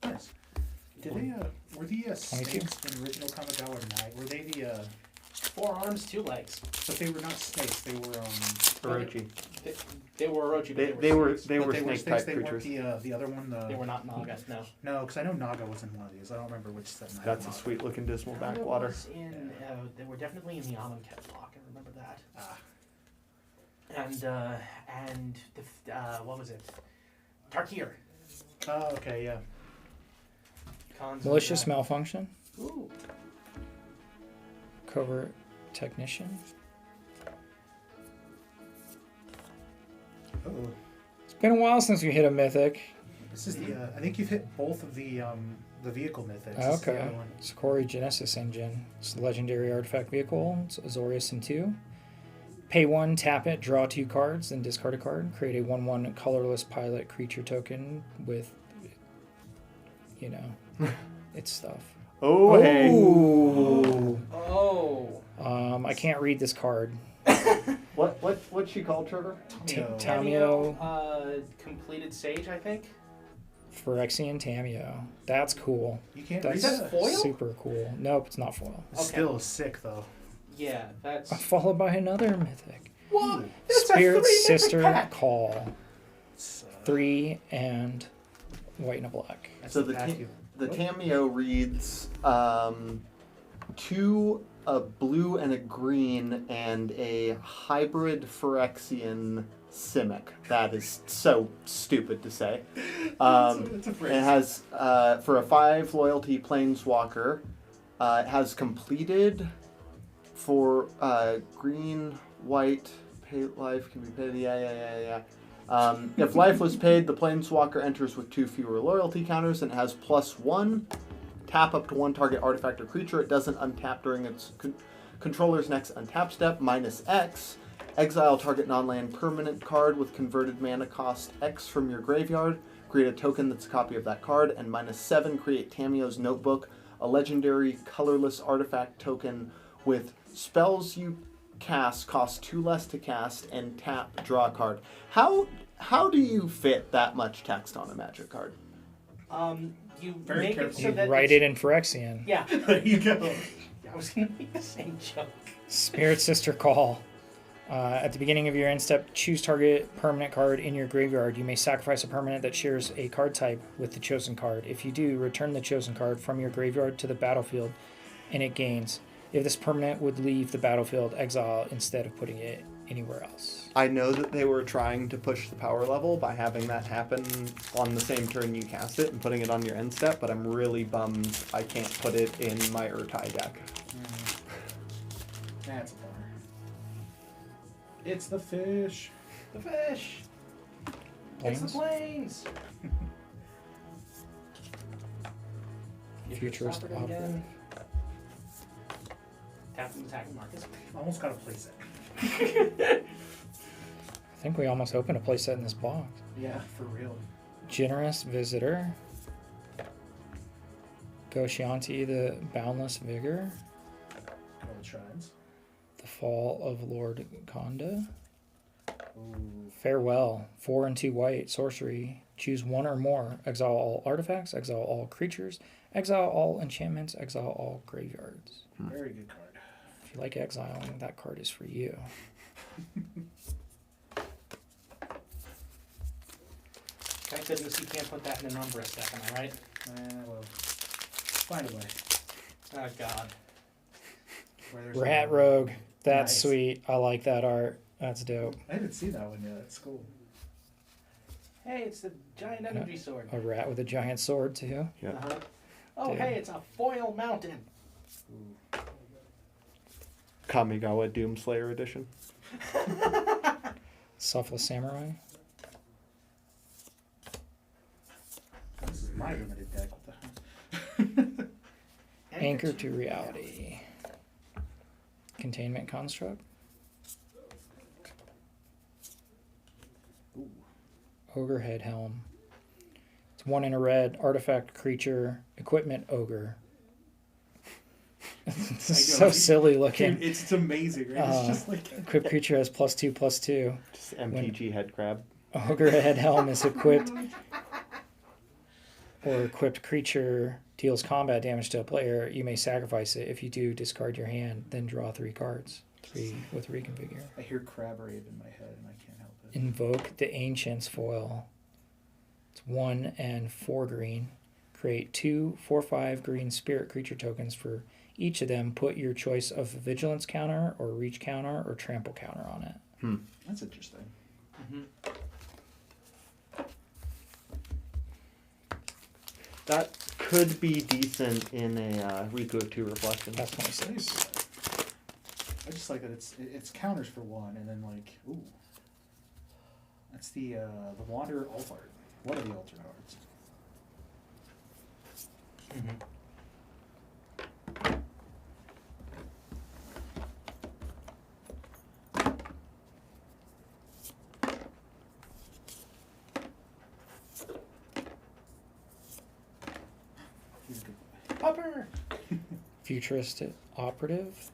[SPEAKER 4] nice. Did they were the
[SPEAKER 1] 22.
[SPEAKER 4] snakes in original Kamigawa Night? Were they the
[SPEAKER 3] 4 arms, 2 legs.
[SPEAKER 4] but they were not snakes, they were
[SPEAKER 2] Orochi.
[SPEAKER 3] They were Orochi, but
[SPEAKER 2] They were
[SPEAKER 3] snakes.
[SPEAKER 2] they
[SPEAKER 4] but
[SPEAKER 2] were
[SPEAKER 4] they
[SPEAKER 2] snake
[SPEAKER 4] snakes,
[SPEAKER 2] type
[SPEAKER 4] they
[SPEAKER 2] creatures.
[SPEAKER 4] weren't the other one,
[SPEAKER 3] They were not Naga, no.
[SPEAKER 4] No, because I know Naga was in one of these. I don't remember which set.
[SPEAKER 2] That's a sweet looking dismal
[SPEAKER 3] Naga
[SPEAKER 2] backwater.
[SPEAKER 3] was in, they were definitely in the Amonkhet block, I remember that. and what was it? Tarkir.
[SPEAKER 4] Oh, okay, yeah.
[SPEAKER 3] Cons
[SPEAKER 1] Malicious
[SPEAKER 3] of that.
[SPEAKER 1] malfunction.
[SPEAKER 3] Ooh.
[SPEAKER 1] Covert technician.
[SPEAKER 4] Oh,
[SPEAKER 1] It's been a while since we hit a mythic.
[SPEAKER 4] this is the. I think you've hit both of the vehicle mythics. This is the
[SPEAKER 1] Okay.
[SPEAKER 4] other one.
[SPEAKER 1] Sakori Genesis Engine. It's a legendary artifact vehicle. It's Azorius in 2. Pay 1, tap it, draw 2 cards, then discard a card. Create a 1/1 colorless pilot creature token with, you know, its stuff.
[SPEAKER 2] Oh, hey.
[SPEAKER 1] Ooh.
[SPEAKER 3] Oh.
[SPEAKER 1] I can't read this card.
[SPEAKER 2] What's she called, Trevor?
[SPEAKER 1] Tameo.
[SPEAKER 3] Completed Sage, I think.
[SPEAKER 1] Phyrexian Tameo. That's cool.
[SPEAKER 4] You can't
[SPEAKER 1] That's
[SPEAKER 4] read
[SPEAKER 3] Is
[SPEAKER 4] that?
[SPEAKER 3] that foil?
[SPEAKER 1] super cool. Nope, it's not foil.
[SPEAKER 4] It's
[SPEAKER 3] Okay.
[SPEAKER 4] still sick though.
[SPEAKER 3] Yeah, that's.
[SPEAKER 1] Followed by another mythic.
[SPEAKER 3] What? That's
[SPEAKER 1] Spirit
[SPEAKER 3] a 3 mythic
[SPEAKER 1] Sister
[SPEAKER 3] pack.
[SPEAKER 1] Call.
[SPEAKER 4] It's,
[SPEAKER 1] 3 and white and a black.
[SPEAKER 4] that's
[SPEAKER 2] So the
[SPEAKER 4] pack
[SPEAKER 2] ta-
[SPEAKER 4] you-
[SPEAKER 2] The
[SPEAKER 4] what?
[SPEAKER 2] Tameo reads 2, a blue and a green, and a hybrid Phyrexian Simic. That is so stupid to say.
[SPEAKER 4] It's a
[SPEAKER 2] It
[SPEAKER 4] phrase.
[SPEAKER 2] has, for a 5 loyalty planeswalker, it has completed for green, white, paid life can be paid. Yeah. If life was paid, the planeswalker enters with 2 fewer loyalty counters and has +1. Tap up to 1 target artifact or creature. It doesn't untap during its controller's next untap step. -X. Exile target non-land permanent card with converted mana cost X from your graveyard. Create a token that's a copy of that card. And -7. Create Tameo's Notebook, a legendary colorless artifact token with spells you cast cost 2 less to cast and tap draw a card. How do you fit that much text on a Magic card?
[SPEAKER 3] You
[SPEAKER 4] Very
[SPEAKER 3] make
[SPEAKER 4] careful.
[SPEAKER 3] it so
[SPEAKER 1] You
[SPEAKER 3] that
[SPEAKER 1] write it in Phyrexian.
[SPEAKER 3] Yeah,
[SPEAKER 4] There you go.
[SPEAKER 3] I was gonna make the same joke.
[SPEAKER 1] Spirit Sister Call. At the beginning of your end step, choose target permanent card in your graveyard. You may sacrifice a permanent that shares a card type with the chosen card. If you do, return the chosen card from your graveyard to the battlefield, and it gains. If this permanent would leave the battlefield, exile instead of putting it anywhere else.
[SPEAKER 2] I know that they were trying to push the power level by having that happen on the same turn you cast it and putting it on your end step, but I'm really bummed I can't put it in my Urtai deck.
[SPEAKER 4] That's a bummer. It's the fish.
[SPEAKER 3] The fish. It's the
[SPEAKER 1] Planes?
[SPEAKER 3] planes.
[SPEAKER 1] Futurist
[SPEAKER 3] Stop it
[SPEAKER 1] opera.
[SPEAKER 3] again. Tap and attack Marcus.
[SPEAKER 4] Almost got a playset.
[SPEAKER 1] I think we almost opened a playset in this box.
[SPEAKER 4] Yeah, for real.
[SPEAKER 1] Generous Visitor. Goshianti, the Boundless Vigor.
[SPEAKER 4] Gold shrines.
[SPEAKER 1] The Fall of Lord Konda.
[SPEAKER 4] Ooh.
[SPEAKER 1] Farewell. 4 and 2 white. Sorcery. Choose 1 or more. Exile all artifacts. Exile all creatures. Exile all enchantments. Exile all graveyards.
[SPEAKER 4] Very good card.
[SPEAKER 1] If you like exiling, that card is for you.
[SPEAKER 3] Thank goodness you can't put that in an Umbra step, am I right?
[SPEAKER 4] Well, find a way.
[SPEAKER 3] Oh god.
[SPEAKER 4] Where there's
[SPEAKER 1] Rat
[SPEAKER 4] no-
[SPEAKER 1] Rogue. That's
[SPEAKER 4] Nice.
[SPEAKER 1] sweet. I like that art. That's dope.
[SPEAKER 4] I haven't seen that one yet. It's cool.
[SPEAKER 3] Hey, it's the giant energy sword.
[SPEAKER 1] A rat with a giant sword, too.
[SPEAKER 2] Yeah.
[SPEAKER 3] Uh-huh. Oh,
[SPEAKER 1] Dude.
[SPEAKER 3] hey, it's a foil mountain.
[SPEAKER 4] Ooh.
[SPEAKER 2] Kamigawa Doomslayer edition.
[SPEAKER 1] Selfless Samurai.
[SPEAKER 4] This is my limited deck. What the heck?
[SPEAKER 1] Anchor to Reality. Containment Construct.
[SPEAKER 4] Ooh.
[SPEAKER 1] Ogre Head Helm. It's 1 in a red. Artifact, creature, equipment, ogre. This is so silly looking.
[SPEAKER 4] Dude, it's amazing, right? It's just like
[SPEAKER 1] Equipped creature has +2/+2.
[SPEAKER 2] Just MTG head crab.
[SPEAKER 1] Ogre Head Helm is equipped or equipped creature deals combat damage to a player. You may sacrifice it. If you do, discard your hand, then draw 3 cards. 3 with reconfigure.
[SPEAKER 4] I hear crab rave in my head and I can't help it.
[SPEAKER 1] Invoke the Ancients foil. It's 1 and 4 green. Create 2 4/5 green spirit creature tokens for each of them. Put your choice of vigilance counter or reach counter or trample counter on it.
[SPEAKER 4] That's interesting.
[SPEAKER 3] Mm-hmm.
[SPEAKER 2] That could be decent in a Riku of 2 Reflections.
[SPEAKER 1] That's 26.
[SPEAKER 4] I just like that it's counters for 1, and then like, ooh. That's the Wanderer alt art. One of the alternate arts.
[SPEAKER 3] Mm-hmm.
[SPEAKER 4] He's a good boy.
[SPEAKER 3] Popper!
[SPEAKER 1] Futuristic Operative.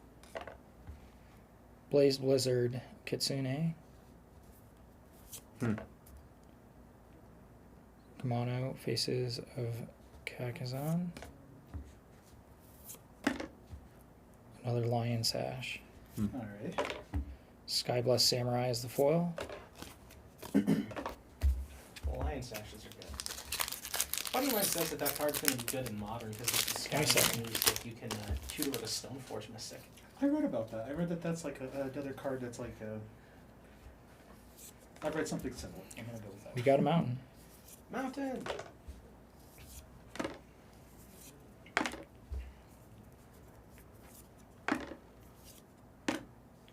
[SPEAKER 1] Blaze Blizzard Kitsune. Kimono Faces of Kakazan. Another Lion Sash.
[SPEAKER 4] Alright.
[SPEAKER 1] Skyblessed Samurai is the foil.
[SPEAKER 3] Lion sashes are good. Funny when it says that card's going to be good in modern because it's the sky news that you can tutor with a Stoneforge Mystic.
[SPEAKER 4] I read about that. I read that that's like another card that's like a... I've read something similar. I'm going to go with that.
[SPEAKER 1] We got a mountain.
[SPEAKER 3] Mountain!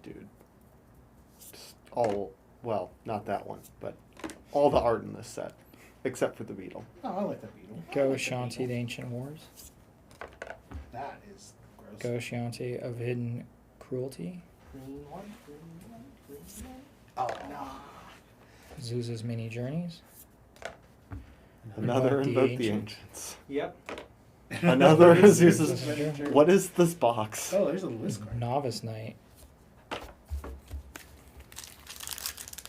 [SPEAKER 2] Dude. Just all, well, not that one, but all the art in this set, except for the beetle.
[SPEAKER 4] Oh, I like that beetle.
[SPEAKER 1] Go
[SPEAKER 3] I like the
[SPEAKER 1] Shanti,
[SPEAKER 3] beetle.
[SPEAKER 1] the Ancient Wars.
[SPEAKER 4] That is gross.
[SPEAKER 1] Go Shanti of Hidden Cruelty.
[SPEAKER 3] Green one.
[SPEAKER 4] Oh, no.
[SPEAKER 1] Zuza's Mini Journeys.
[SPEAKER 2] Another
[SPEAKER 1] Invoke the
[SPEAKER 2] Invoke the
[SPEAKER 1] Ancients.
[SPEAKER 2] Ancients.
[SPEAKER 3] Yep.
[SPEAKER 2] Another Zeus's.
[SPEAKER 1] Messenger.
[SPEAKER 2] What is this box?
[SPEAKER 4] Oh, there's a list card.
[SPEAKER 1] Novice Knight.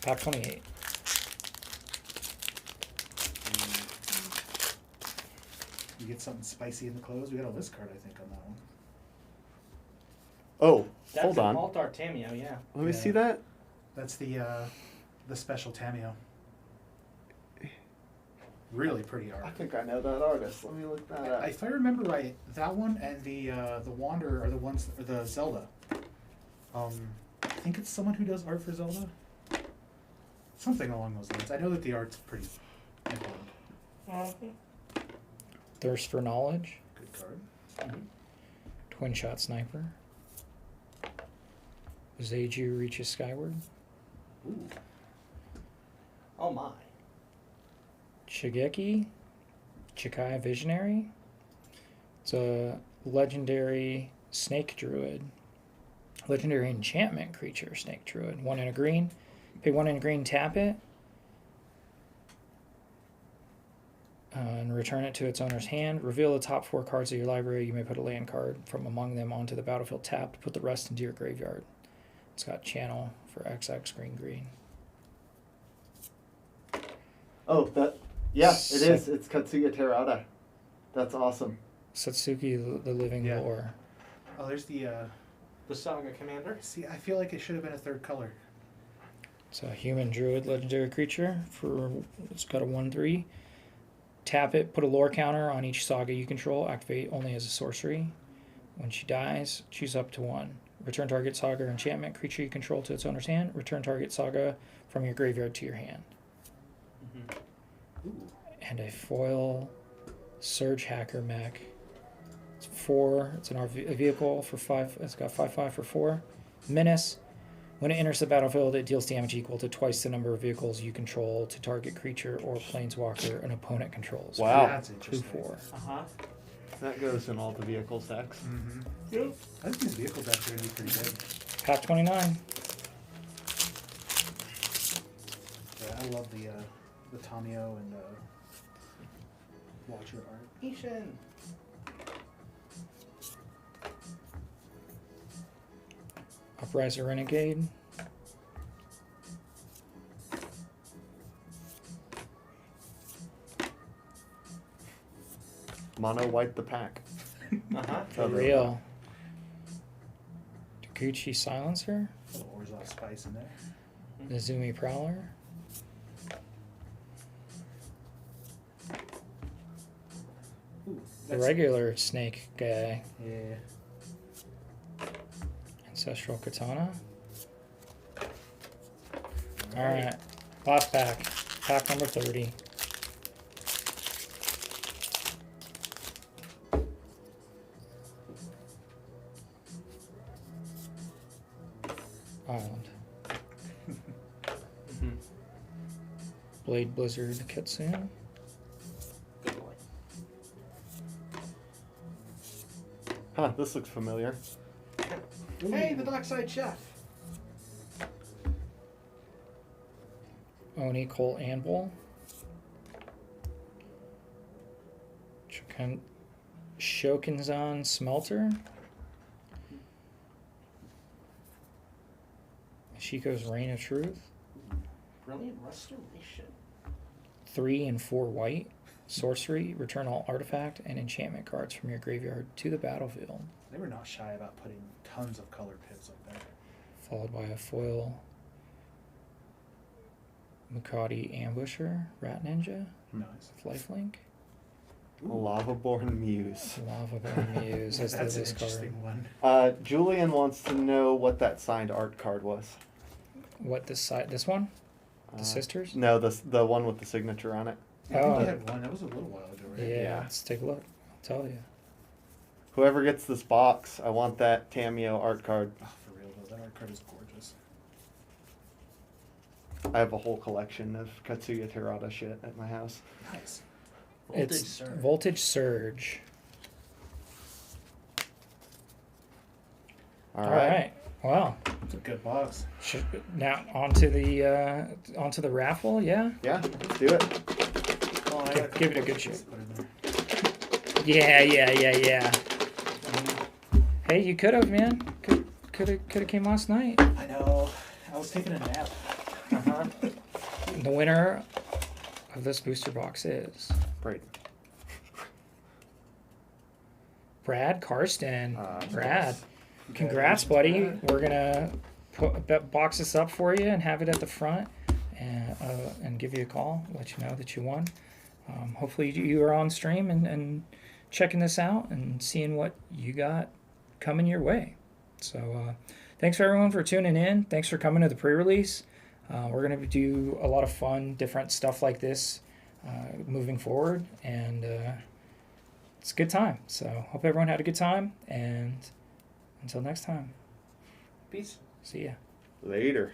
[SPEAKER 1] Pack 28.
[SPEAKER 4] You get something spicy in the close. We got a list card, I think, on that one.
[SPEAKER 2] Oh,
[SPEAKER 3] That's
[SPEAKER 2] hold
[SPEAKER 3] an
[SPEAKER 2] on.
[SPEAKER 3] alt art Tameo, yeah.
[SPEAKER 2] Let me
[SPEAKER 4] Yeah.
[SPEAKER 2] see that.
[SPEAKER 4] That's the special Tameo. Really pretty
[SPEAKER 2] I
[SPEAKER 4] art.
[SPEAKER 2] think I know that artist. Let me look that up.
[SPEAKER 4] If I remember right, that one and the Wanderer are the ones, or the Zelda. I think it's someone who does art for Zelda. Something along those lines. I know that the art's pretty important.
[SPEAKER 1] Thirst for Knowledge.
[SPEAKER 4] Good card.
[SPEAKER 1] Twin Shot Sniper. Zeiju Reaches Skyward.
[SPEAKER 4] Ooh.
[SPEAKER 3] Oh my.
[SPEAKER 1] Shigeki. Chikai Visionary. It's a legendary snake druid. Legendary enchantment creature, snake druid. 1 in a green. Pay 1 in a green, tap it. And return it to its owner's hand. Reveal the top 4 cards of your library. You may put a land card from among them onto the battlefield tapped. Put the rest into your graveyard. It's got channel for XX green.
[SPEAKER 2] Oh, that. Yeah, it
[SPEAKER 1] Sec-
[SPEAKER 2] is. It's Katsuya Terada. That's awesome.
[SPEAKER 1] Satsuki, the Living
[SPEAKER 4] Yeah.
[SPEAKER 1] Lore.
[SPEAKER 4] Oh, there's the.
[SPEAKER 3] The Saga Commander.
[SPEAKER 4] See, I feel like it should have been a third color.
[SPEAKER 1] It's a human druid legendary creature. It's got a 1/3. Tap it, put a lore counter on each saga you control. Activate only as a sorcery. When she dies, choose up to 1. Return target saga or enchantment creature you control to its owner's hand. Return target saga from your graveyard to your hand.
[SPEAKER 3] Mm-hmm.
[SPEAKER 4] Ooh.
[SPEAKER 1] And a foil Surge Hacker mech. It's 4. It's a vehicle for 5. It's got 5/5 for 4. Menace. When it enters the battlefield, it deals damage equal to twice the number of vehicles you control to target creature or planeswalker an opponent controls.
[SPEAKER 2] Wow.
[SPEAKER 4] That's
[SPEAKER 1] 2
[SPEAKER 4] interesting.
[SPEAKER 1] 4.
[SPEAKER 3] Uh-huh.
[SPEAKER 2] That goes in all the vehicle stacks.
[SPEAKER 4] Mm-hmm.
[SPEAKER 3] Yep.
[SPEAKER 4] I think these vehicles actually going to be pretty good.
[SPEAKER 1] Pack 29.
[SPEAKER 4] Yeah, I love the Tameo and Watcher art.
[SPEAKER 3] Ishin.
[SPEAKER 1] Upriser Renegade.
[SPEAKER 2] Mono white the pack.
[SPEAKER 3] Uh-huh.
[SPEAKER 1] For real. Takuchi Silencer.
[SPEAKER 4] A little Orzhov spice in there.
[SPEAKER 1] Nezumi Prowler.
[SPEAKER 4] Ooh,
[SPEAKER 1] The regular snake guy.
[SPEAKER 4] Yeah.
[SPEAKER 1] Ancestral Katana. All right. Last pack. Pack number 30. Island. Blade Blizzard Kitsune.
[SPEAKER 3] Good boy.
[SPEAKER 2] Huh, this looks familiar.
[SPEAKER 3] Hey, the Dockside Chef.
[SPEAKER 1] Oni Coal Anvil. Shokunzan Smelter. Shiko's Reign of Truth.
[SPEAKER 3] Brilliant Restoration.
[SPEAKER 1] 3 and 4 white. Sorcery. Return all artifact and enchantment cards from your graveyard to the battlefield.
[SPEAKER 4] They were not shy about putting tons of color pits like that.
[SPEAKER 1] Followed by a foil Mukadi Ambusher, Rat Ninja,
[SPEAKER 4] Nice.
[SPEAKER 1] with lifelink.
[SPEAKER 2] A Lava-Born Muse.
[SPEAKER 1] Lava Born Muse as the
[SPEAKER 4] That's an
[SPEAKER 1] discard.
[SPEAKER 4] interesting one.
[SPEAKER 2] Julian wants to know what that signed art card was.
[SPEAKER 1] What this side? This one? The sisters?
[SPEAKER 2] No, the one with the signature on it.
[SPEAKER 4] I think
[SPEAKER 1] Oh.
[SPEAKER 4] we had one. That was a little while ago, right?
[SPEAKER 1] Yeah,
[SPEAKER 2] Yeah.
[SPEAKER 1] let's take a look. I'll tell you.
[SPEAKER 2] Whoever gets this box, I want that Tamio art card.
[SPEAKER 4] Oh, for real though, that art card is gorgeous.
[SPEAKER 2] I have a whole collection of Katsuya Terada shit at my house.
[SPEAKER 4] Nice.
[SPEAKER 1] It's
[SPEAKER 3] Surge.
[SPEAKER 1] Voltage Surge.
[SPEAKER 2] All
[SPEAKER 1] All
[SPEAKER 2] right.
[SPEAKER 1] right. Wow.
[SPEAKER 4] It's a good box.
[SPEAKER 1] Now onto the raffle. Yeah.
[SPEAKER 2] Yeah, let's do it.
[SPEAKER 4] Oh, I
[SPEAKER 1] Give it a good shake.
[SPEAKER 4] Put in there.
[SPEAKER 1] Yeah. Hey, you could have, man. Could have came last night.
[SPEAKER 4] I know. I was taking a nap.
[SPEAKER 1] Uh-huh. The winner of this booster box is
[SPEAKER 2] Brayden.
[SPEAKER 1] Brad Karsten.
[SPEAKER 2] Nice.
[SPEAKER 1] Brad, congrats, buddy. We're gonna box this up for you and have it at the front, and give you a call, let you know that you won. Hopefully you are on stream and checking this out and seeing what you got coming your way. So thanks for everyone for tuning in. Thanks for coming to the pre-release. We're going to do a lot of fun, different stuff like this moving forward, and it's a good time. So hope everyone had a good time, and until next time,
[SPEAKER 3] Peace.
[SPEAKER 1] see ya.
[SPEAKER 2] Later.